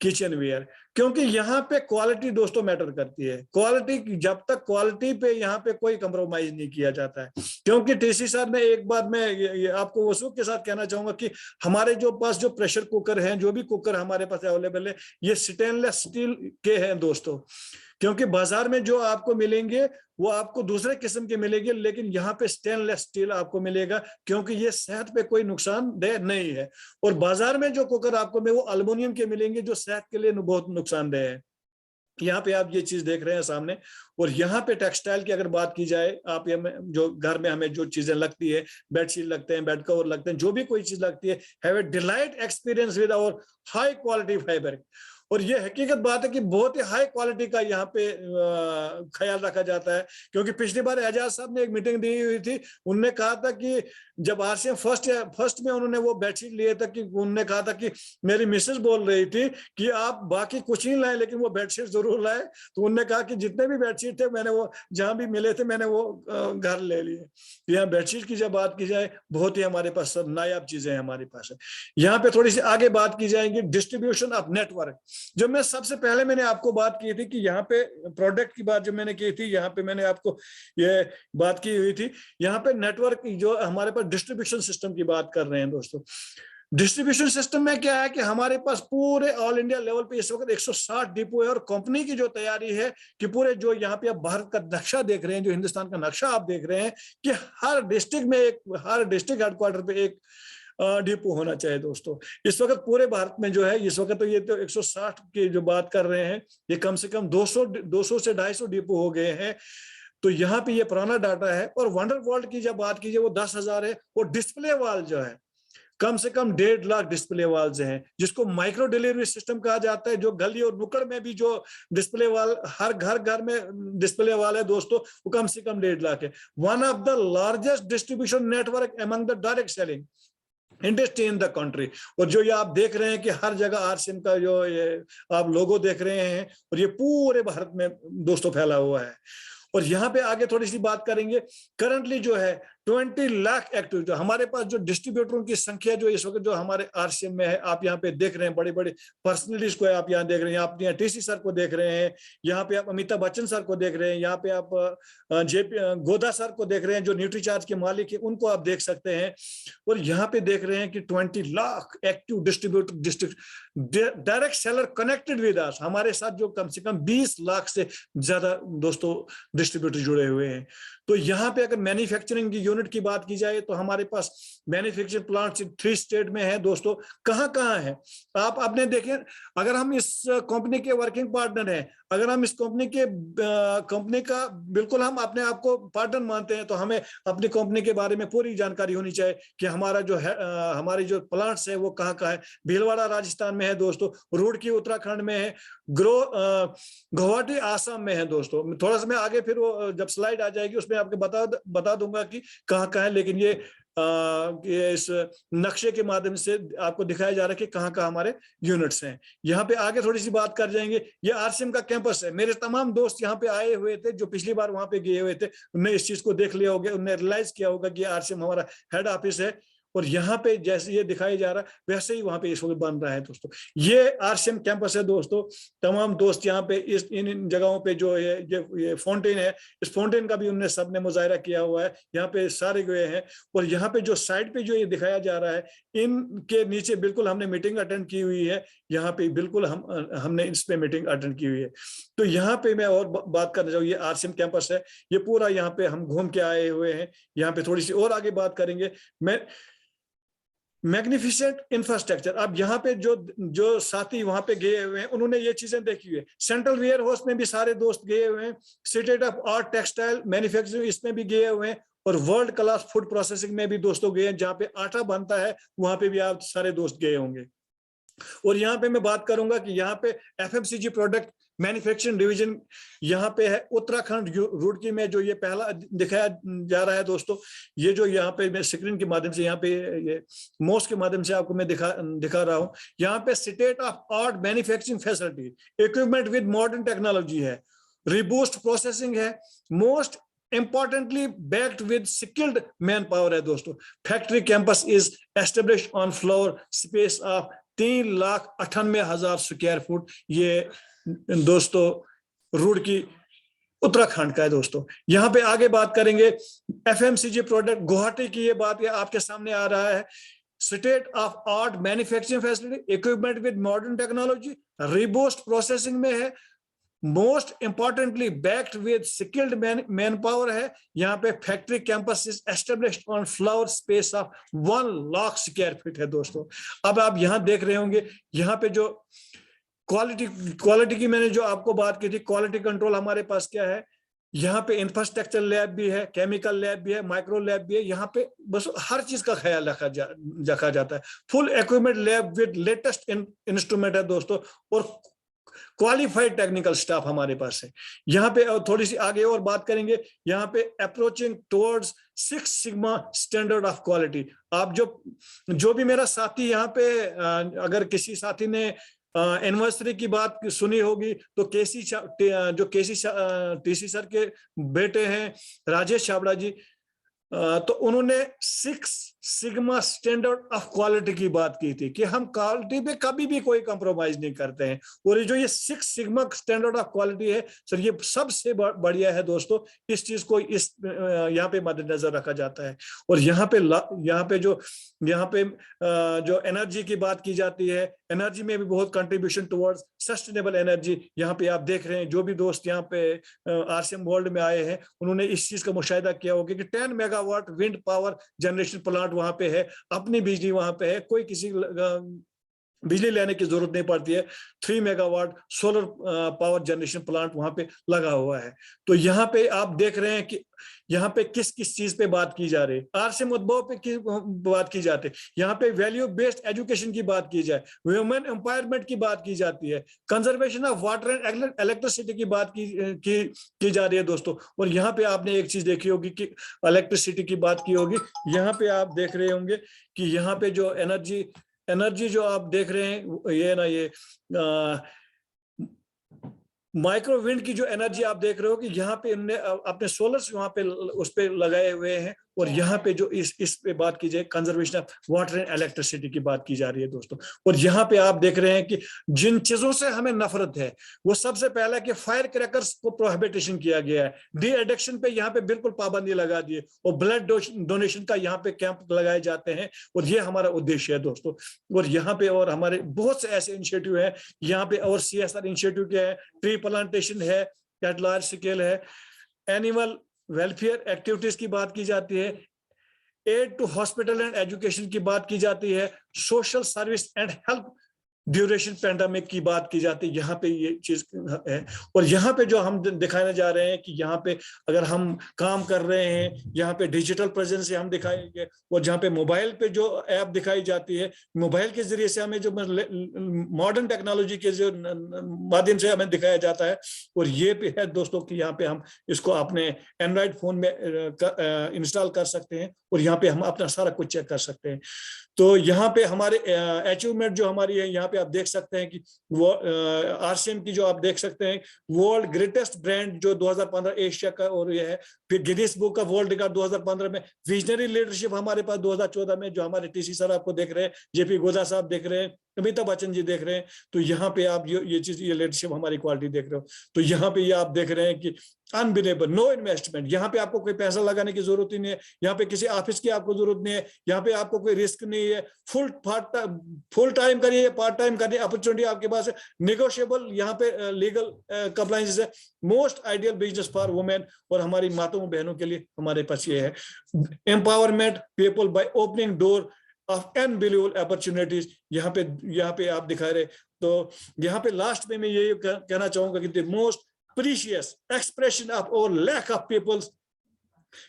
kitchenware, क्योंकि यहाँ पे क्वालिटी दोस्तों मैटर करती है। क्वालिटी, जब तक क्वालिटी पे यहाँ पे कोई कंप्रोमाइज नहीं किया जाता है। क्योंकि टीसी साहब ने एक बात मैं ये आपको वसूख के साथ कहना चाहूंगा कि हमारे जो पास जो प्रेशर कुकर हैं, जो भी कुकर हमारे पास अवेलेबल है, ये स्टेनलेस स्टील के हैं दोस्तों। क्योंकि बाजार में जो आपको मिलेंगे वो आपको दूसरे किस्म के मिलेंगे, लेकिन यहाँ पे स्टेनलेस स्टील आपको मिलेगा, क्योंकि ये सेहत पे कोई नुकसानदेह नहीं है। और बाजार में जो कुकर आपको वो एल्युमिनियम के मिलेंगे, जो सेहत के लिए बहुत नुकसानदेह है। यहाँ पे आप ये चीज देख रहे हैं सामने। और यहाँ पे टेक्सटाइल की अगर बात की जाए, आप जो घर में हमें जो चीजें लगती है, बेडशीट लगते हैं, बेड कवर लगते हैं, जो भी कोई चीज लगती है, have a delight experience with our high quality fibre. और ये हकीकत बात है कि बहुत ही हाई क्वालिटी का यहाँ पे ख्याल रखा जाता है। क्योंकि पिछली बार एजाज साहब ने एक मीटिंग दी हुई थी, उन्होंने कहा था कि जब आरसीएम फर्स्ट में उन्होंने वो बेडशीट लिए था, कि उन्होंने कहा था कि मेरी मिसेस बोल रही थी कि आप बाकी कुछ नहीं लाए लेकिन वो बेडशीट जरूर लाए। तो उन्होंने कहा कि जितने भी बेडशीट थे मैंने वो जहां भी मिले थे मैंने वो घर ले लिए। यहाँ बेडशीट की जब बात की जाए, बहुत ही हमारे पास नायाब चीजें हमारे पास है। यहाँ पे थोड़ी सी आगे बात की जाएगी, डिस्ट्रीब्यूशन ऑफ नेटवर्क। जो मैं सबसे पहले मैंने आपको बात की थी कि यहाँ पे प्रोडक्ट की बात जो मैंने की थी, यहाँ पे मैंने आपको ये बात की हुई थी, यहाँ पे नेटवर्क जो हमारे पास डिस्ट्रीब्यूशन सिस्टम की बात कर रहे हैं दोस्तों। डिस्ट्रीब्यूशन सिस्टम में क्या है कि हमारे पास पूरे ऑल इंडिया लेवल पे इस वक्त 160 डिपो है। और कंपनी की जो तैयारी है कि पूरे जो यहाँ पे आप भारत का नक्शा देख रहे हैं, जो हिंदुस्तान का नक्शा आप देख रहे हैं, कि हर डिस्ट्रिक्ट में हर डिस्ट्रिक्ट हेडक्वार्टर पे एक डिपो होना चाहिए दोस्तों। इस वक्त पूरे भारत में जो है, इस वक्त तो ये तो 160 की जो बात कर रहे हैं, ये कम से कम 200 से 250 डिपो हो गए हैं। तो यहाँ पे ये पुराना डाटा है। और वंडर वर्ल्ड की जब बात कीजिए वो 10,000 है। और डिस्प्ले वाल जो है कम से कम 1.5 लाख डिस्प्ले वाल्स हैं, जिसको माइक्रो डिलीवरी सिस्टम कहा जाता है। जो गली और नुक्कड़ में भी जो डिस्प्ले वाल, हर घर में डिस्प्ले वाल है दोस्तों, वो कम से कम 1.5 लाख है। One of the largest distribution network among the direct selling industry in the country. और जो ये आप देख रहे हैं कि हर जगह आरसीएम का जो ये आप लोगो देख रहे हैं, और ये पूरे भारत में दोस्तों फैला हुआ है। और यहाँ पे आगे थोड़ी सी बात करेंगे। करंटली जो है 20 लाख एक्टिव, जो हमारे पास जो डिस्ट्रीब्यूटरों की संख्या जो इस वक्त जो हमारे आरसीएम में है, आप यहाँ पे देख रहे हैं बड़े बड़े पर्सनलिटीज को आप यहाँ देख रहे हैं, आप यहाँ टीसी सर को देख रहे हैं, यहाँ पे आप अमिताभ बच्चन सर को देख रहे हैं, यहाँ पे आप जेपी गोदा सर को देख रहे हैं जो न्यूट्रीचार्ज के मालिक है, उनको आप देख सकते हैं। और यहाँ पे देख रहे हैं कि 20 lakh active distributor direct seller connected with us, हमारे साथ जो कम से कम 20 लाख से ज्यादा दोस्तों डिस्ट्रीब्यूटर जुड़े हुए हैं। तो यहाँ पे अगर मैन्युफैक्चरिंग की यूनिट की बात की जाए तो हमारे पास मैन्युफैक्चरिंग प्लांट्स 3 स्टेट में है दोस्तों। कहाँ कहाँ है आप आपने देखे, अगर हम इस कंपनी के वर्किंग पार्टनर हैं, अगर हम इस कंपनी का बिल्कुल हम अपने आप को पार्टनर मानते हैं, तो हमें अपनी कंपनी के बारे में पूरी जानकारी होनी चाहिए कि हमारा जो है हमारी जो प्लांट्स है वो कहाँ कहाँ है। भीलवाड़ा राजस्थान में है दोस्तों, रुड़की उत्तराखंड में है, गुवाहाटी आसाम में है दोस्तों। थोड़ा सा मैं आगे फिर वो जब स्लाइड आ जाएगी उसमें आपको बता दूंगा कि कहाँ कहाँ है, लेकिन ये इस नक्शे के माध्यम से आपको दिखाया जा रहा है कि कहाँ कहाँ हमारे यूनिट्स हैं। यहाँ पे आगे थोड़ी सी बात कर जाएंगे। ये आरसीएम का कैंपस है। मेरे तमाम दोस्त यहाँ पे आए हुए थे जो पिछली बार वहां पे गए हुए थे, उन्हें इस चीज को देख लिया होगा, उन्हें रियलाइज किया होगा कि आरसीएम हमारा हेड ऑफिस है। और यहाँ पे जैसे ये दिखाया जा रहा है वैसे ही वहां पे इस वक्त बन रहा है दोस्तों। ये आरसीएम कैंपस है दोस्तों। तमाम दोस्त यहाँ पे इन जगहों पे जो है ये फाउंटेन है, इस फाउंटेन का भी उन्होंने सबने मुजाहिरा किया हुआ है, यहाँ पे सारे गए हैं। और यहाँ पे जो साइड पे जो ये दिखाया जा रहा है, इनके नीचे बिल्कुल हमने मीटिंग अटेंड की हुई है। यहाँ पे बिल्कुल हमने इस पे मीटिंग अटेंड की हुई है। तो यहाँ पे मैं और बात करना चाहूँ, ये आरसीएम कैंपस है, ये पूरा यहाँ पे हम घूम के आए हुए हैं। यहाँ पे थोड़ी सी और आगे बात करेंगे। Magnificent infrastructure. अब यहाँ पे जो साथी वहां पे गए हुए हैं उन्होंने ये चीजें देखी हुई है। सेंट्रल वेयर हाउस में भी सारे दोस्त गए हुए हैं, state of art textile manufacturing इसमें भी गए हुए हैं, और वर्ल्ड क्लास फूड प्रोसेसिंग में भी दोस्तों गए हैं, जहाँ पे आटा बनता है वहां पे भी आप सारे दोस्त गए होंगे। और यहाँ पे मैं बात करूंगा कि यहाँ पे एफएमसीजी प्रोडक्ट मैन्युफैक्चरिंग डिवीजन यहाँ पे है उत्तराखंड रुड़की में, जो ये पहला दिखाया जा रहा है दोस्तों। ये जो यहाँ पे मैं स्क्रीन के माध्यम से यहाँ पे ये मोस के माध्यम से आपको मैं दिखा रहा हूँ। यहाँ पे state of art manufacturing facility, equipment with modern technology है, रिबूस्ट प्रोसेसिंग है, most importantly backed with skilled man power है दोस्तों। Factory campus is established on floor space of 3,98,000 square foot. ये दोस्तों रुड़की उत्तराखंड का है दोस्तों। यहाँ पे आगे बात करेंगे एफएमसीजी प्रोडक्ट गुवाहाटी की, ये बात ये आपके सामने आ रहा है। State of art manufacturing facility, equipment with modern technology, reboost processing में है, most importantly backed with skilled man power है। यहाँ पे factory campus is established on floor space of 1 lakh square feet है दोस्तों। अब आप यहाँ देख रहे होंगे, यहाँ पे जो क्वालिटी की मैंने जो आपको बात की थी, क्वालिटी कंट्रोल हमारे पास क्या है, यहाँ पे इंफ्रास्ट्रक्चर लैब भी है, केमिकल लैब भी है, माइक्रो लैब भी है। यहाँ पे बस हर चीज का ख्याल रखा जाता है। Full equipment lab with latest instrument है दोस्तों, और क्वालिफाइड टेक्निकल स्टाफ हमारे पास है। यहाँ पे थोड़ी सी आगे और बात करेंगे, यहाँ पे approaching towards 6 sigma standard of quality. आप जो भी मेरा साथी यहाँ पे, अगर किसी साथी ने एनिवर्सरी की बात सुनी होगी तो केसी टीसी सर के बेटे हैं राजेश छाबड़ा जी, तो उन्होंने 6 सिग्मा स्टैंडर्ड ऑफ क्वालिटी की बात की थी कि हम क्वालिटी पे कभी भी कोई कंप्रोमाइज नहीं करते हैं। और ये 6 सिग्मा स्टैंडर्ड ऑफ क्वालिटी है सर, ये सबसे बढ़िया है दोस्तों। इस चीज को यहाँ पे मद्देनजर रखा जाता है। और यहाँ पे जो एनर्जी की बात की जाती है, एनर्जी में भी बहुत कंट्रीब्यूशन टुवर्ड्स सस्टेनेबल एनर्जी। यहाँ पे आप देख रहे हैं, जो भी दोस्त यहाँ पे आरसीएम वर्ल्ड में आए हैं उन्होंने इस चीज का मुशाहिदा किया होगा कि 10 megawatt wind power generation plant वहां पे है, अपनी बिजली वहां पे है, कोई किसी बिजली लेने की जरूरत नहीं पड़ती है। 3 megawatt solar power generation plant वहां पे लगा हुआ है। तो यहाँ पे आप देख रहे हैं कि यहाँ पे किस किस चीज पे बात की जा रही है, आरसीएम उद्भव पे किस बात की जाती है, यहाँ पे वैल्यू बेस्ड एजुकेशन की बात की जाए, वुमेन एम्पावरमेंट की बात की जाती है, conservation of water and electricity की बात की जा रही है दोस्तों। और यहाँ पे आपने एक चीज देखी होगी कि इलेक्ट्रिसिटी की बात की होगी। यहाँ पे आप देख रहे होंगे कि यहाँ पे जो एनर्जी जो आप देख रहे हैं, ये माइक्रो विंड की जो एनर्जी आप देख रहे हो कि यहाँ पे इन्होंने अपने सोलर्स वहां पे उस पे लगाए हुए हैं। और यहाँ पे जो इस पे बात की जाए, conservation of water and electricity की बात की जा रही है दोस्तों। और यहाँ पे आप देख रहे हैं कि जिन चीजों से हमें नफरत है, वो सबसे पहला कि फायर क्रैकर्स को प्रोहिबिटेशन किया गया है, डी एडिक्शन पे यहाँ पे बिल्कुल पाबंदी लगा दी है, और ब्लड डोनेशन का यहाँ पे कैंप लगाए जाते हैं। और ये हमारा उद्देश्य है दोस्तों। और यहाँ पे और हमारे बहुत से ऐसे इनिशिएटिव है यहाँ पे, और CSR इनिशिएटिव क्या है, ट्री प्लांटेशन है, एट लार्ज स्केल है, एनिमल वेलफेयर एक्टिविटीज की बात की जाती है, aid to hospital and education की बात की जाती है, social service and health duration pandemic की बात की जाती है। यहाँ पे ये चीज है। और यहाँ पे जो हम दिखाने जा रहे हैं कि यहाँ पे अगर हम काम कर रहे हैं, यहाँ पे डिजिटल प्रेजेंस से हम दिखाएंगे, और जहाँ पे मोबाइल पे जो ऐप दिखाई जाती है, मोबाइल के जरिए से हमें जो मॉडर्न टेक्नोलॉजी के जो माध्यम से हमें दिखाया जाता है। और ये भी है दोस्तों कि यहाँ पे हम इसको अपने एंड्रॉइड फोन में इंस्टॉल कर सकते हैं, और यहाँ पे हम अपना सारा कुछ चेक कर सकते हैं। तो यहाँ पे हमारे अचीवमेंट जो हमारी है, यहाँ पे आप देख सकते हैं कि वो आरसीएम की जो आप देख सकते हैं, वर्ल्ड ग्रेटेस्ट ब्रांड जो 2015 एशिया का, और ये है फिर गिनीज बुक का वर्ल्ड रिकॉर्ड 2015 में, विजनरी लीडरशिप हमारे पास 2014 में, जो हमारे टीसी सर आपको देख रहे हैं, जेपी गोदा साहब देख रहे हैं, अमिताभ बच्चन जी देख रहे हैं। तो यहाँ पे आप ये चीज, ये लीडरशिप हमारी क्वालिटी देख रहे हो। तो यहाँ पे ये आप देख रहे हैं कि अनबिनेबल, नो इन्वेस्टमेंट, यहाँ पे आपको कोई पैसा लगाने की जरूरत ही नहीं है, यहाँ पे किसी ऑफिस की आपको जरूरत नहीं है, यहाँ पे आपको कोई रिस्क नहीं है, फुल टाइम करिए, पार्ट टाइम करिए, अपॉर्चुनिटी आपके पास है, नेगोशिएबल यहाँ पे लीगल कंप्लायंस है, most ideal business for women. और हमारी माताओं बहनों के लिए हमारे पास ये है, empowerment people by opening door of unbelievable opportunities यहाँ पे आप दिखा रहे। तो यहाँ पे लास्ट में मैं ये कहना चाहूंगा कि the most precious expression of our lack of people's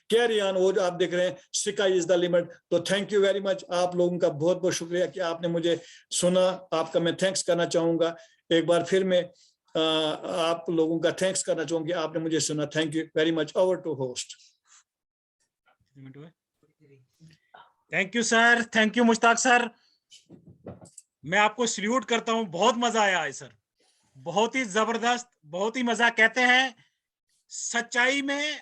carry on, वो जो आप देख रहे हैं, स्काई इज द लिमिट। तो थैंक यू वेरी मच, आप लोगों का बहुत बहुत शुक्रिया कि आपने मुझे सुना। आपका मैं थैंक्स करना चाहूंगा एक बार फिर। मैं आप लोगों का थैंक्स करना चाहूंगा कि आपने मुझे सुना। Thank you very much. Over to host. Thank you sir, thank you Mushtaq sir. मैं आपको सल्यूट करता हूं, बहुत मजा आया है सर, बहुत ही जबरदस्त, बहुत ही मजा। कहते हैं सच्चाई में,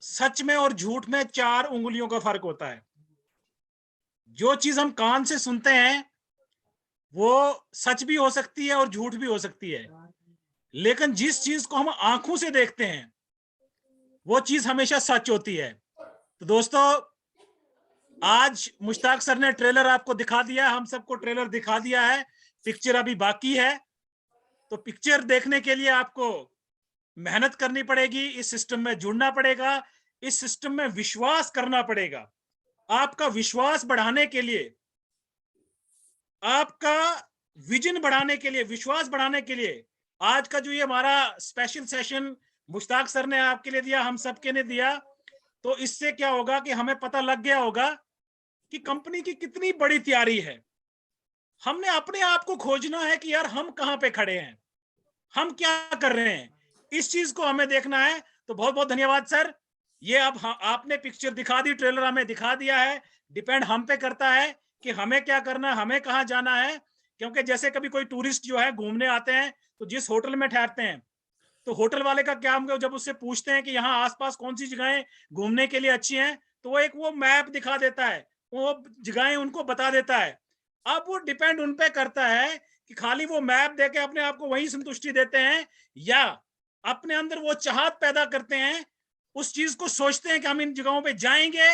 सच में और झूठ में 4 उंगलियों का फर्क होता है। जो चीज हम कान से सुनते हैं वो सच भी हो सकती है और झूठ भी हो सकती है, लेकिन जिस चीज को हम आंखों से देखते हैं वो चीज हमेशा सच होती है। तो दोस्तों, आज मुश्ताक सर ने ट्रेलर आपको दिखा दिया, हम सबको ट्रेलर दिखा दिया है। पिक्चर अभी बाकी है, तो पिक्चर देखने के लिए आपको मेहनत करनी पड़ेगी, इस सिस्टम में जुड़ना पड़ेगा, इस सिस्टम में विश्वास करना पड़ेगा। आपका विश्वास बढ़ाने के लिए, आपका विजन बढ़ाने के लिए, विश्वास बढ़ाने के लिए आज का जो ये हमारा स्पेशल सेशन मुश्ताक सर ने आपके लिए दिया, हम सबके ने दिया, तो इससे क्या होगा कि हमें पता लग गया होगा कि कंपनी की कितनी बड़ी तैयारी है। हमने अपने आप को खोजना है कि यार हम कहां पे खड़े हैं, हम क्या कर रहे हैं, इस चीज को हमें देखना है। तो बहुत बहुत धन्यवाद सर। ये अब आपने पिक्चर दिखा दी, ट्रेलर हमें दिखा दिया है। डिपेंड हम पे करता है कि हमें क्या करना है, हमें कहां जाना है। क्योंकि जैसे कभी कोई टूरिस्ट जो है घूमने आते हैं तो जिस होटल में ठहरते हैं, तो होटल वाले का क्या, हम जब उससे पूछते हैं कि यहाँ आसपास कौन सी जगहें घूमने के लिए अच्छी हैं, तो वो मैप दिखा देता है, वो जगहें उनको बता देता है। अब वो डिपेंड उन पे करता है कि खाली वो मैप देके अपने आप को वहीं संतुष्टि देते हैं, या अपने अंदर वो चाहत पैदा करते हैं, उस चीज को सोचते हैं कि हम इन जगहों पे जाएंगे,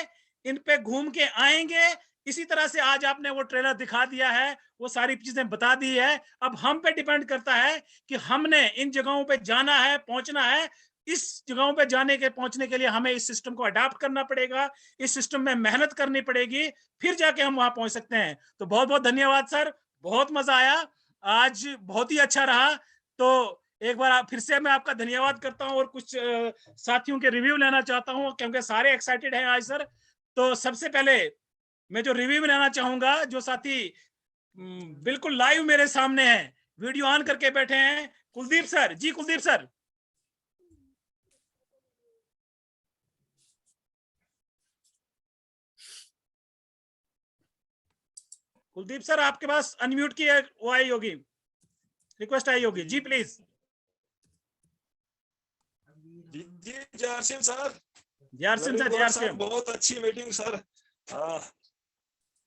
इन पे घूम के आएंगे। इसी तरह से आज आपने वो ट्रेलर दिखा दिया है, वो सारी चीजें बता दी है। अब हम पे डिपेंड करता है कि हमने इन जगहों पे जाना है, पहुंचना है। इस जगहों पे जाने के पहुंचने के लिए हमें इस सिस्टम को अडॉप्ट करना पड़ेगा, इस सिस्टम में मेहनत करनी पड़ेगी, फिर जाके हम वहां पहुंच सकते हैं। तो बहुत बहुत धन्यवाद सर, बहुत मजा आया आज, बहुत ही अच्छा रहा। तो एक बार फिर से मैं आपका धन्यवाद करता हूं और कुछ साथियों के रिव्यू लेना चाहता हूं क्योंकि सारे एक्साइटेड हैं आज सर। तो सबसे पहले मैं जो रिव्यू लेना चाहूंगा, जो साथी बिल्कुल लाइव मेरे सामने हैं, वीडियो ऑन करके बैठे हैं, कुलदीप सर जी। कुलदीप सर, कुलदीप सर आपके पास अनम्यूट की वो आई होगी, रिक्वेस्ट आई होगी जी, प्लीज। जी जयसिंह सर, जयसिंह सर, जयसिंह बहुत अच्छी मीटिंग सर,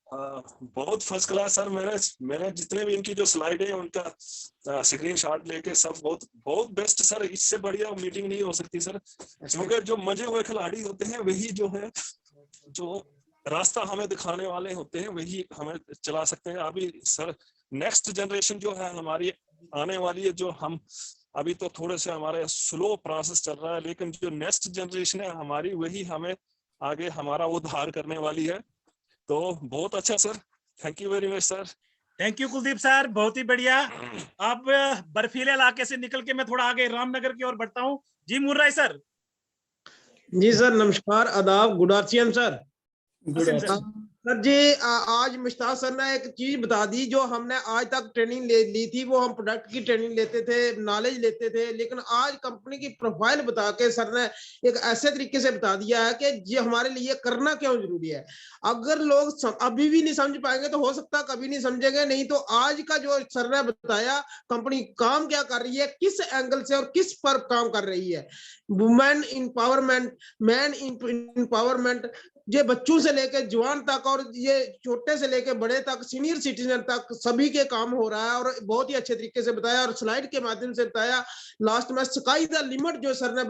बहुत फर्स्ट क्लास सर। मैंने जितने भी इनकी जो स्लाइड है उनका स्क्रीन शॉट लेके सब बहुत बहुत बेस्ट सर। इससे बढ़िया मीटिंग नहीं हो सकती सर, क्योंकि जो मजे हुए खिलाड़ी होते हैं वही जो है, जो रास्ता हमें दिखाने वाले होते हैं वही हमें चला सकते हैं। अभी सर नेक्स्ट जनरेशन जो है हमारी आने वाली है, जो हम अभी तो थोड़े से हमारे स्लो प्रोसेस चल रहा है, लेकिन जो नेक्स्ट जनरेशन है हमारी वही हमें आगे हमारा उद्धार करने वाली है। तो बहुत अच्छा sir, thank you very much sir. Thank you Kuldeep sir, बहुत ही बढ़िया। अब बर्फीले इलाके से निकल के मैं थोड़ा आगे रामनगर की ओर बढ़ता हूँ जी। मुर्राई सर। जी सर, नमस्कार, आदाब, गुड आफ्टरनून सर। सर जी, आज मुश्ताक सर ने एक चीज बता दी, जो हमने आज तक ट्रेनिंग ली थी, वो हम प्रोडक्ट की ट्रेनिंग लेते थे, नॉलेज लेते थे, लेकिन आज कंपनी की प्रोफाइल बता के सर ने एक ऐसे तरीके से बता दिया है कि ये हमारे लिए करना क्यों जरूरी है। अगर लोग अभी भी नहीं समझ पाएंगे तो हो सकता है कभी नहीं समझेंगे, नहीं तो आज का जो सर ने बताया कंपनी काम क्या कर रही है, किस एंगल से और किस पर काम कर रही है, वुमेन एम्पावरमेंट, मैन एम्पावरमेंट, ये बच्चों से लेकर जवान तक और ये छोटे से लेकर बड़े तक, सीनियर सिटीजन तक सभी के काम हो रहा है, और बहुत ही अच्छे तरीके से बताया और स्लाइड के माध्यम से बताया। लास्ट में स्काई द लिमिट जो सर ने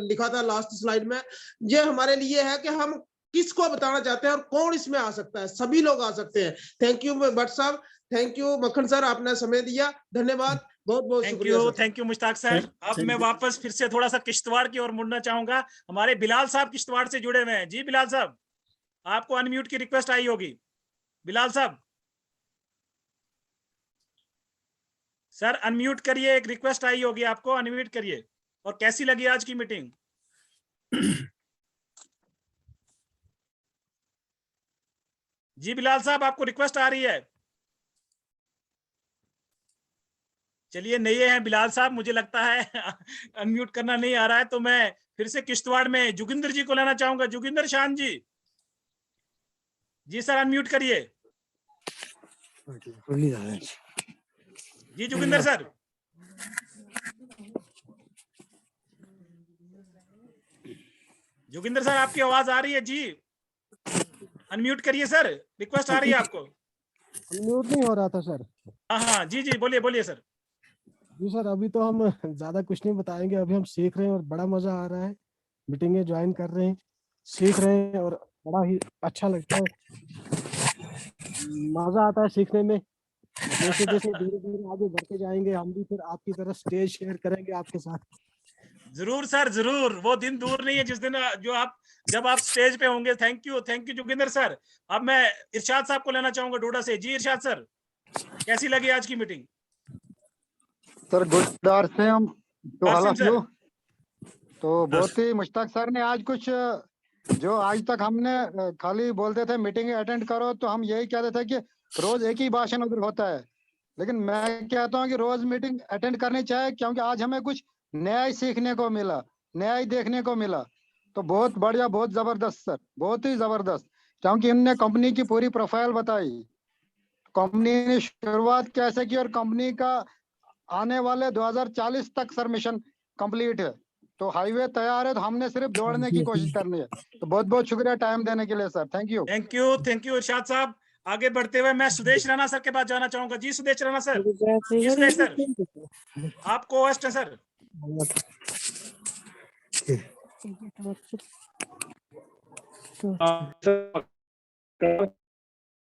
लिखा था लास्ट स्लाइड में, ये हमारे लिए है कि हम किसको बताना चाहते हैं और कौन इसमें आ सकता है, सभी लोग आ सकते हैं। थैंक यू भट्ट साहब, थैंक यू मक्खन सर, आपने समय दिया, धन्यवाद, बहुत बहुत शुक्रिया। Thank you Mushtaq sir. अब मैं वापस फिर से थोड़ा सा किश्तवाड़ की ओर मुड़ना चाहूंगा। हमारे बिलाल साहब किश्तवाड़ से जुड़े हुए हैं जी। बिलाल साहब। आपको अनम्यूट की रिक्वेस्ट आई होगी। बिलाल साहब सर अनम्यूट करिए, एक रिक्वेस्ट आई होगी आपको, अनम्यूट करिए। और कैसी लगी आज की मीटिंग? जी बिलाल साहब आपको रिक्वेस्ट आ रही है। चलिए नए हैं बिलाल साहब, मुझे लगता है अनम्यूट करना नहीं आ रहा है, तो मैं फिर से किश्तवाड़ में जोगिंदर जी को लेना चाहूंगा। जोगिंदर शान जी, जी सर अनम्यूट करिए। जी जोगिंदर सर। जोगिंदर सर आपकी आवाज आ रही है जी, अनम्यूट करिए सर, रिक्वेस्ट आ रही है आपको। म्यूट नहीं हो रहा था सर। हाँ हाँ जी जी बोलिए बोलिए सर। जी सर, अभी तो हम ज्यादा कुछ नहीं बताएंगे, अभी हम सीख रहे हैं और बड़ा मजा आ रहा है। मीटिंगें ज्वाइन कर रहे हैं, सीख रहे हैं और बड़ा ही अच्छा लगता है, मजा आता है सीखने में। जैसे जैसे धीरे धीरे आगे बढ़ते जाएंगे, हम भी फिर आपकी तरह स्टेज शेयर करेंगे आपके साथ। जरूर सर जरूर, वो दिन दूर नहीं है जिस दिन जब आप स्टेज पे होंगे। Thank you Joginder sir. अब मैं इरशाद साहब को लेना चाहूंगा डोडा से। जी इरशाद सर, कैसी लगी आज की meeting? Sir good RCM to all of sir. You. तो बहुत ही मुश्ताक सर ने आज कुछ जो आज तक हमने खाली बोलते थे मीटिंग अटेंड करो, तो हम यही कहते थे कि रोज एक ही भाषण उधर होता है, लेकिन मैं कहता हूँ कि रोज मीटिंग अटेंड करनी चाहिए, क्योंकि आज हमें कुछ नया ही सीखने को मिला, नया ही देखने को मिला। तो बहुत बढ़िया, बहुत जबरदस्त सर, बहुत ही जबरदस्त, क्योंकि इनने कंपनी की पूरी प्रोफाइल बताई, कंपनी ने शुरुआत कैसे की और कंपनी का आने वाले 2040 तक सर मिशन कंप्लीट है। तो हाईवे तैयार है, तो हमने सिर्फ दौड़ने की कोशिश करनी है। तो बहुत बहुत शुक्रिया टाइम देने के लिए sir, thank you. Thank you Irshad साहब। आगे बढ़ते हुए मैं सुदेश राणा सर के पास जाना चाहूंगा। जी सुदेश राणा सर। जी सुदेश सर आपको होस्ट है सर।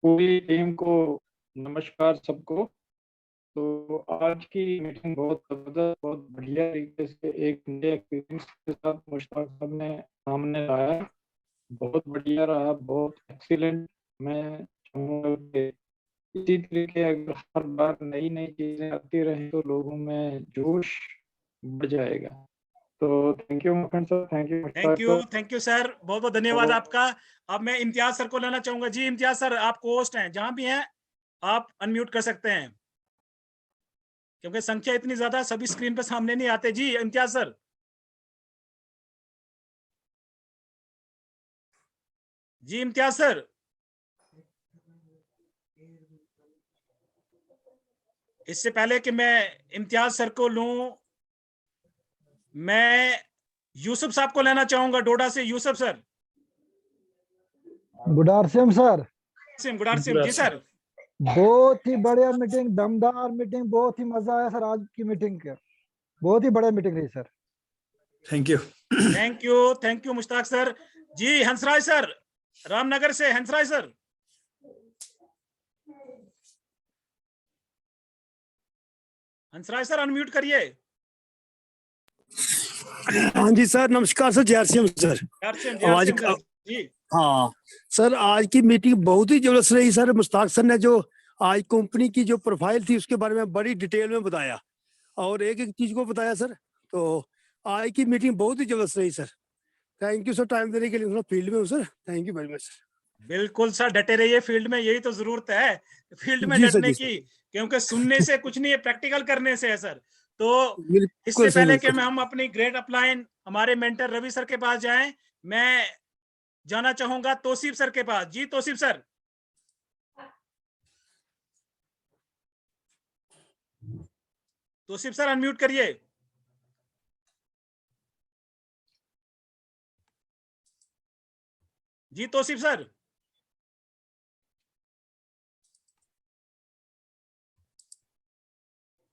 पूरी टीम को नमस्कार सबको। तो आज की मीटिंग बहुत जबरदस्त, बहुत बढ़िया तरीके से एक नए एक्सपीरियंस के साथ मुश्ताक साहब ने सामने लाया, बहुत बढ़िया रहा, बहुत एक्सीलेंट। मैं चाहूँगा कि इसी तरीके अगर हर बार नई नई चीजें आती रहे तो लोगों में जोश बढ़ जाएगा। तो थैंक यू मक्खन sir, thank you Mushtaq sir. Thank you sir, बहुत बहुत धन्यवाद आपका। अब मैं इम्तियाज सर को लेना चाहूंगा। जी इम्तियाज सर आप होस्ट हैं, जहां भी हैं आप अनम्यूट कर सकते हैं, क्योंकि संख्या इतनी ज्यादा सभी स्क्रीन पे सामने नहीं आते। जी इम्तियाज सर। जी इम्तियाज सर। इससे पहले कि मैं इम्तियाज सर को लूं, मैं यूसुफ साहब को लेना चाहूंगा डोडा से। Yusuf sir. Good RCM sir. Good RCM ji sir. बहुत ही बढ़िया मीटिंग, दमदार मीटिंग, बहुत ही मजा आया सर आज की मीटिंग का, बहुत ही बढ़िया मीटिंग रही sir. Thank you Mushtaq sir. जी हंसराज सर, रामनगर से Hansraj sir. Hansraj sir unmute करिए। हाँ जी सर, नमस्कार सर, जयसिंह सर। आवाज जी हाँ सर, आज की मीटिंग बहुत ही जबरदस्त रही सर। मुश्ताक सर ने जो आज कंपनी की जो प्रोफाइल थी उसके बारे में बड़ी डिटेल में बताया और एक एक चीज को बताया सर। तो आज की मीटिंग बहुत ही जबरदस्त रही sir. Thank you sir time देने के लिए। थोड़ा फील्ड में हूँ sir, thank you very much sir. बिल्कुल सर, डटे रहिए फील्ड में, यही तो जरूरत है फील्ड में डटने की, क्योंकि सुनने से कुछ नहीं है, प्रैक्टिकल करने से है सर। तो इससे पहले कि हम अपनी ग्रेट अपलाइन हमारे मेंटर रवि सर के पास जाएं, मैं जाना चाहूंगा तौसीफ सर के पास। जी Tausif sir. Tauseef sir unmute करिए। जी Tausif sir.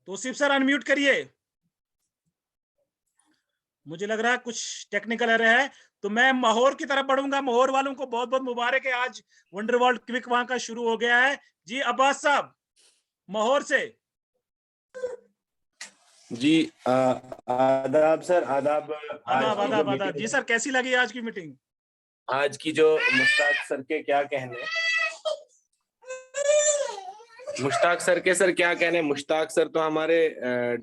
Tauseef sir unmute करिए। मुझे लग रहा है कुछ टेक्निकल एरर है, तो मैं माहौर की तरफ बढ़ूंगा। माहौर वालों को बहुत बहुत मुबारक है, आज वंडर वर्ल्ड क्विक वहां का शुरू हो गया है। जी अब्बास साहब माहौर से। जी आदाब सर, आदाब। आदाब आदाब आदाब। जी सर कैसी लगी आज की मीटिंग? आज की जो मुश्ताक सर के क्या कहने, मुश्ताक सर के सर क्या कहने, मुश्ताक सर तो हमारे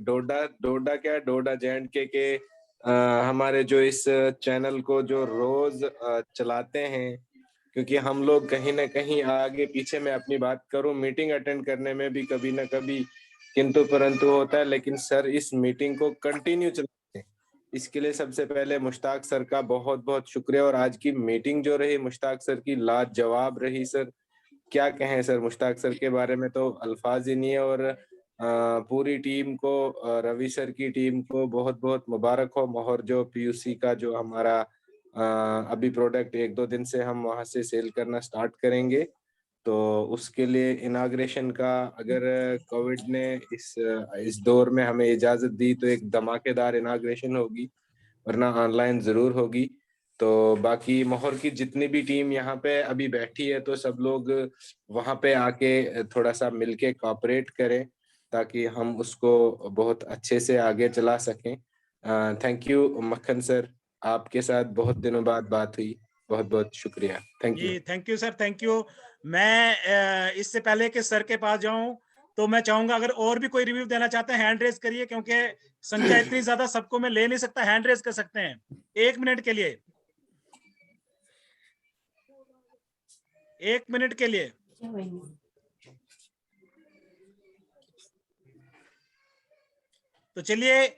डोडा J&K के हमारे जो इस चैनल को जो रोज चलाते हैं, क्योंकि हम लोग कहीं ना कहीं आगे पीछे, मैं अपनी बात करूं, मीटिंग अटेंड करने में भी कभी ना कभी किंतु परंतु होता है, लेकिन सर इस मीटिंग को कंटिन्यू चलाते हैं। इसके लिए सबसे पहले मुश्ताक सर का बहुत बहुत शुक्रिया। और आज की मीटिंग जो रही मुश्ताक सर की लाजवाब रही सर, क्या कहें सर, मुश्ताक सर के बारे में तो अल्फाज ही नहीं है। और पूरी टीम को, रवि सर की टीम को बहुत बहुत मुबारक हो। और जो PUC का जो हमारा अभी प्रोडक्ट 1-2 दिन से हम वहां से सेल करना स्टार्ट करेंगे, तो उसके लिए इनाग्रेशन का, अगर कोविड ने इस दौर में हमें इजाजत दी तो एक धमाकेदार इनाग्रेशन होगी, वरना ऑनलाइन जरूर होगी। तो बाकी मोहर की जितनी भी टीम यहाँ पे अभी बैठी है, तो सब लोग वहां पे आके थोड़ा सा मिलके कोऑपरेट करें ताकि हम उसको बहुत अच्छे से आगे चला सकें। थैंक यू मक्खन सर, आपके साथ बहुत दिनों बाद बात हुई, बहुत बहुत शुक्रिया। Thank you. जी thank you sir, thank you. मैं इससे पहले कि सर के पास जाऊं, तो मैं चाहूंगा अगर और भी कोई रिव्यू देना चाहते हैं हैंड रेज करिए, क्योंकि संख्या इतनी ज्यादा सबको मैं ले नहीं सकता। हैंड रेज कर सकते हैं 1 मिनट के लिए, 1 मिनट के लिए। तो चलिए,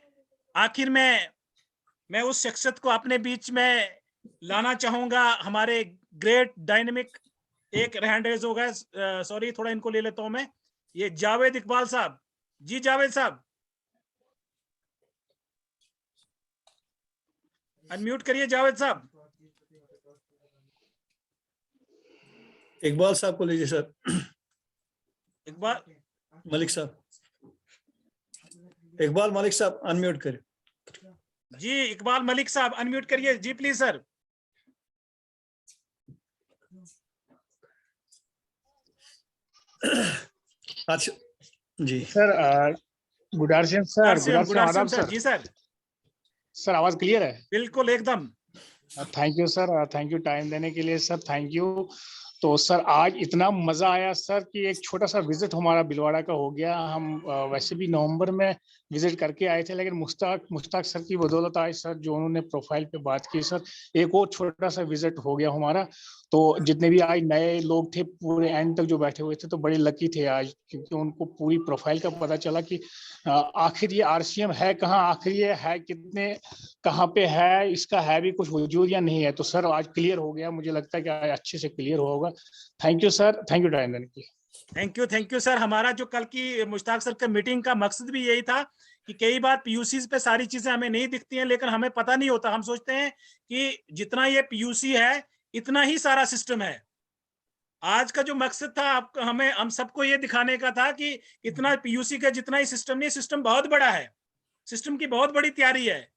आखिर में मैं उस शख्सियत को अपने बीच में लाना चाहूंगा, हमारे ग्रेट डायनेमिक, एक हैंड रेज होगा, सॉरी थोड़ा इनको ले लेता हूं मैं, ये जावेद इकबाल साहब। जी जावेद साहब, अनम्यूट करिए जावेद साहब। इकबाल साहब को लीजिए सर। इकबाल मलिक साहब, इकबाल मलिक साहब अनम्यूट करें। जी इकबाल मलिक साहब अनम्यूट करिए जी प्लीज सर। अच्छा जी sir, good afternoon sir, good afternoon आदाब सर। जी सर, सर आवाज क्लियर है? बिल्कुल एकदम। Thank you sir, thank you time देने के लिए सर, थैंक यू। तो सर आज इतना मजा आया सर कि एक छोटा सा विजिट हमारा बिलवाड़ा का हो गया। हम वैसे भी नवंबर में विजिट करके आए थे, लेकिन मुश्ताक सर की बदौलत आज सर जो उन्होंने प्रोफाइल पे बात की सर, एक और छोटा सा विजिट हो गया हमारा। तो जितने भी आज नए लोग थे पूरे एंड तक जो बैठे हुए थे, तो बड़े लकी थे आज, क्योंकि उनको पूरी प्रोफाइल का पता चला कि आखिर ये RCM है कहाँ, आखिर ये है कितने, कहाँ पे है, इसका है भी कुछ वजूद या नहीं है। तो सर आज क्लियर हो गया, मुझे लगता है कि आज अच्छे से क्लियर होगा। Thank you sir, thank you time देने के लिए। Thank you sir. हमारा जो कल की मुश्ताक सर का मीटिंग का मकसद भी यही था कि कई बार PUCs पे सारी चीजें हमें नहीं दिखती हैं, लेकिन हमें पता नहीं होता। हम सोचते हैं कि जितना ये PUC है इतना ही सारा सिस्टम है। आज का जो मकसद था हम सबको ये दिखाने का था कि इतना PUC का जितना ही सिस्टम नहीं, सिस्टम बहुत बड़ा है, सिस्टम की बहुत बड़ी तैयारी है।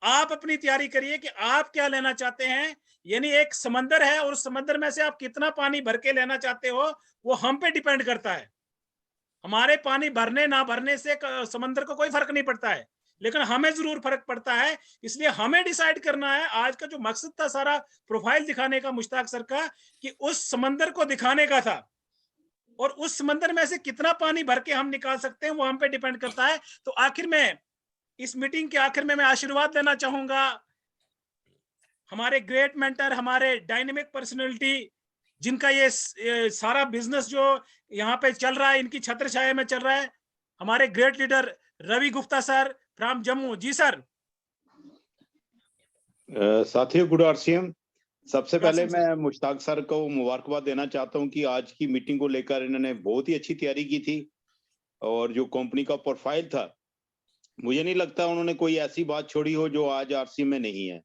आप अपनी तैयारी करिए कि आप क्या लेना चाहते हैं। यानी एक समंदर है और उस समंदर में से आप कितना पानी भर के लेना चाहते हो वो हम पे डिपेंड करता है। हमारे पानी भरने ना भरने से समंदर को कोई फर्क नहीं पड़ता है, लेकिन हमें जरूर फर्क पड़ता है। इसलिए हमें डिसाइड करना है। आज का जो मकसद था सारा प्रोफाइल दिखाने का मुश्ताक सर का, कि उस समंदर को दिखाने का था, और उस समंदर में से कितना पानी भर के हम निकाल सकते हैं वो हम पे डिपेंड करता है। तो आखिर में, इस मीटिंग के आखिर में मैं आशीर्वाद देना चाहूंगा हमारे ग्रेट मेंटर, हमारे डायनेमिक पर्सनैलिटी, जिनका ये सारा बिजनेस जो यहाँ पे चल रहा है इनकी छत्र छाया में चल रहा है, हमारे great leader Ravi Gupta sir from Jammu. जी सर। साथियों गुड RCM। सबसे पहले मैं मुश्ताक सर को मुबारकबाद देना चाहता हूं कि आज की मीटिंग को लेकर इन्होंने बहुत ही अच्छी तैयारी की थी, और जो कंपनी का प्रोफाइल था, मुझे नहीं लगता उन्होंने कोई ऐसी बात छोड़ी हो जो आज RCM में नहीं है।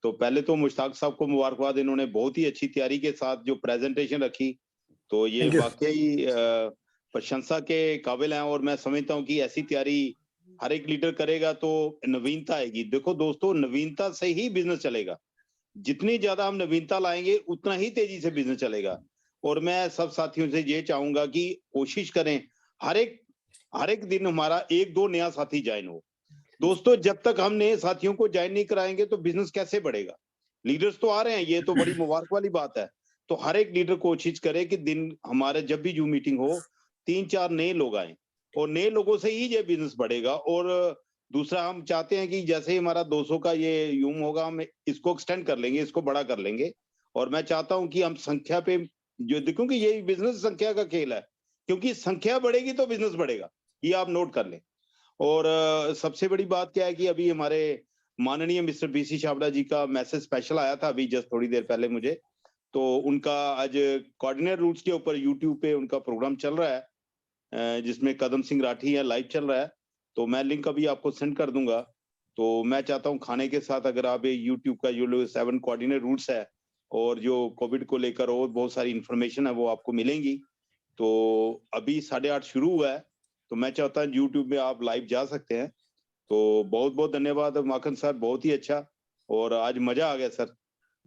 तो पहले तो मुश्ताक साहब को मुबारकबाद, इन्होंने बहुत ही अच्छी तैयारी के साथ जो प्रेजेंटेशन रखी, तो ये वाकई प्रशंसा के काबिल हैं। और मैं समझता हूं कि ऐसी तैयारी हर एक लीडर करेगा तो नवीनता आएगी। देखो दोस्तों, नवीनता से ही बिजनेस चलेगा। जितनी ज्यादा हम नवीनता लाएंगे उतना ही तेजी से बिजनेस चलेगा। और मैं सब साथियों से ये चाहूंगा कि कोशिश करें हर एक दिन हमारा 1-2 नया साथी ज्वाइन हो। दोस्तों, जब तक हम नए साथियों को ज्वाइन नहीं कराएंगे तो बिजनेस कैसे बढ़ेगा। लीडर्स तो आ रहे हैं, ये तो बड़ी मुबारक वाली बात है। तो हर एक लीडर कोशिश करे कि दिन हमारे जब भी जूम मीटिंग हो 3-4 नए लोग आए, और नए लोगों से ही ये बिजनेस बढ़ेगा। और दूसरा हम चाहते हैं कि जैसे ही हमारा 200 का ये यूम होगा, हम इसको एक्सटेंड कर लेंगे, इसको बड़ा कर लेंगे। और मैं चाहता हूं कि हम संख्या पे जो, क्योंकि ये बिजनेस संख्या का खेल है, क्योंकि संख्या बढ़ेगी तो बिजनेस बढ़ेगा, ये आप नोट कर लें। और सबसे बड़ी बात क्या है कि अभी हमारे माननीय मिस्टर बीसी छाबड़ा जी का मैसेज स्पेशल आया था अभी जस्ट थोड़ी देर पहले मुझे, तो उनका आज कोऑर्डिनेट रूट्स के ऊपर यूट्यूब पे उनका प्रोग्राम चल रहा है, जिसमें कदम सिंह राठी है, लाइव चल रहा है। तो मैं लिंक अभी आपको सेंड कर दूंगा। तो मैं चाहता हूँ खाने के साथ अगर आप यूट्यूब का जो 7 कोऑर्डिनेट रूट्स है और जो कोविड को लेकर और बहुत सारी इंफॉर्मेशन है वो आपको मिलेंगी। तो अभी 8:30 शुरू हुआ है, तो मैं चाहता हूँ यूट्यूब में आप लाइव जा सकते हैं। तो बहुत बहुत धन्यवाद माखन सर, बहुत ही अच्छा, और आज मजा आ गया sir,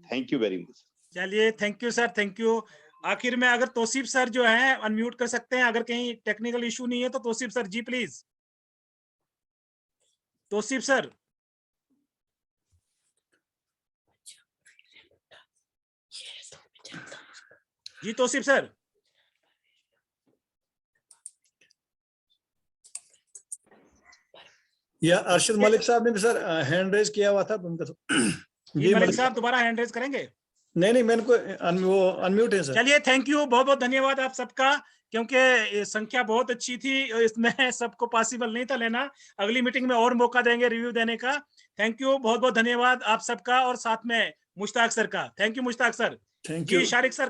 thank you very much. चलिए, thank you sir, thank you. आखिर में अगर तौसीफ सर जो है अनम्यूट कर सकते हैं, अगर कहीं टेक्निकल इशू नहीं है तो Tausif sir ji please. Tausif sir. जी तौसीफ सर। या अरशद मलिक साहब ने भी सर हैंड रेज किया हुआ था उनका। जी मलिक साहब दोबारा हैंड रेज करेंगे? नहीं मैंने को वो अनम्यूट है सर। चलिए, थैंक यू, बहुत बहुत धन्यवाद आप सबका, क्योंकि संख्या बहुत अच्छी थी, इसमें सबको पॉसिबल नहीं था लेना। अगली मीटिंग में और मौका देंगे रिव्यू देने का। थैंक यू, बहुत बहुत धन्यवाद आप सबका, और साथ में मुश्ताक सर का। Thank you Mushtaq sir. Thank जी यू। शारिक सर।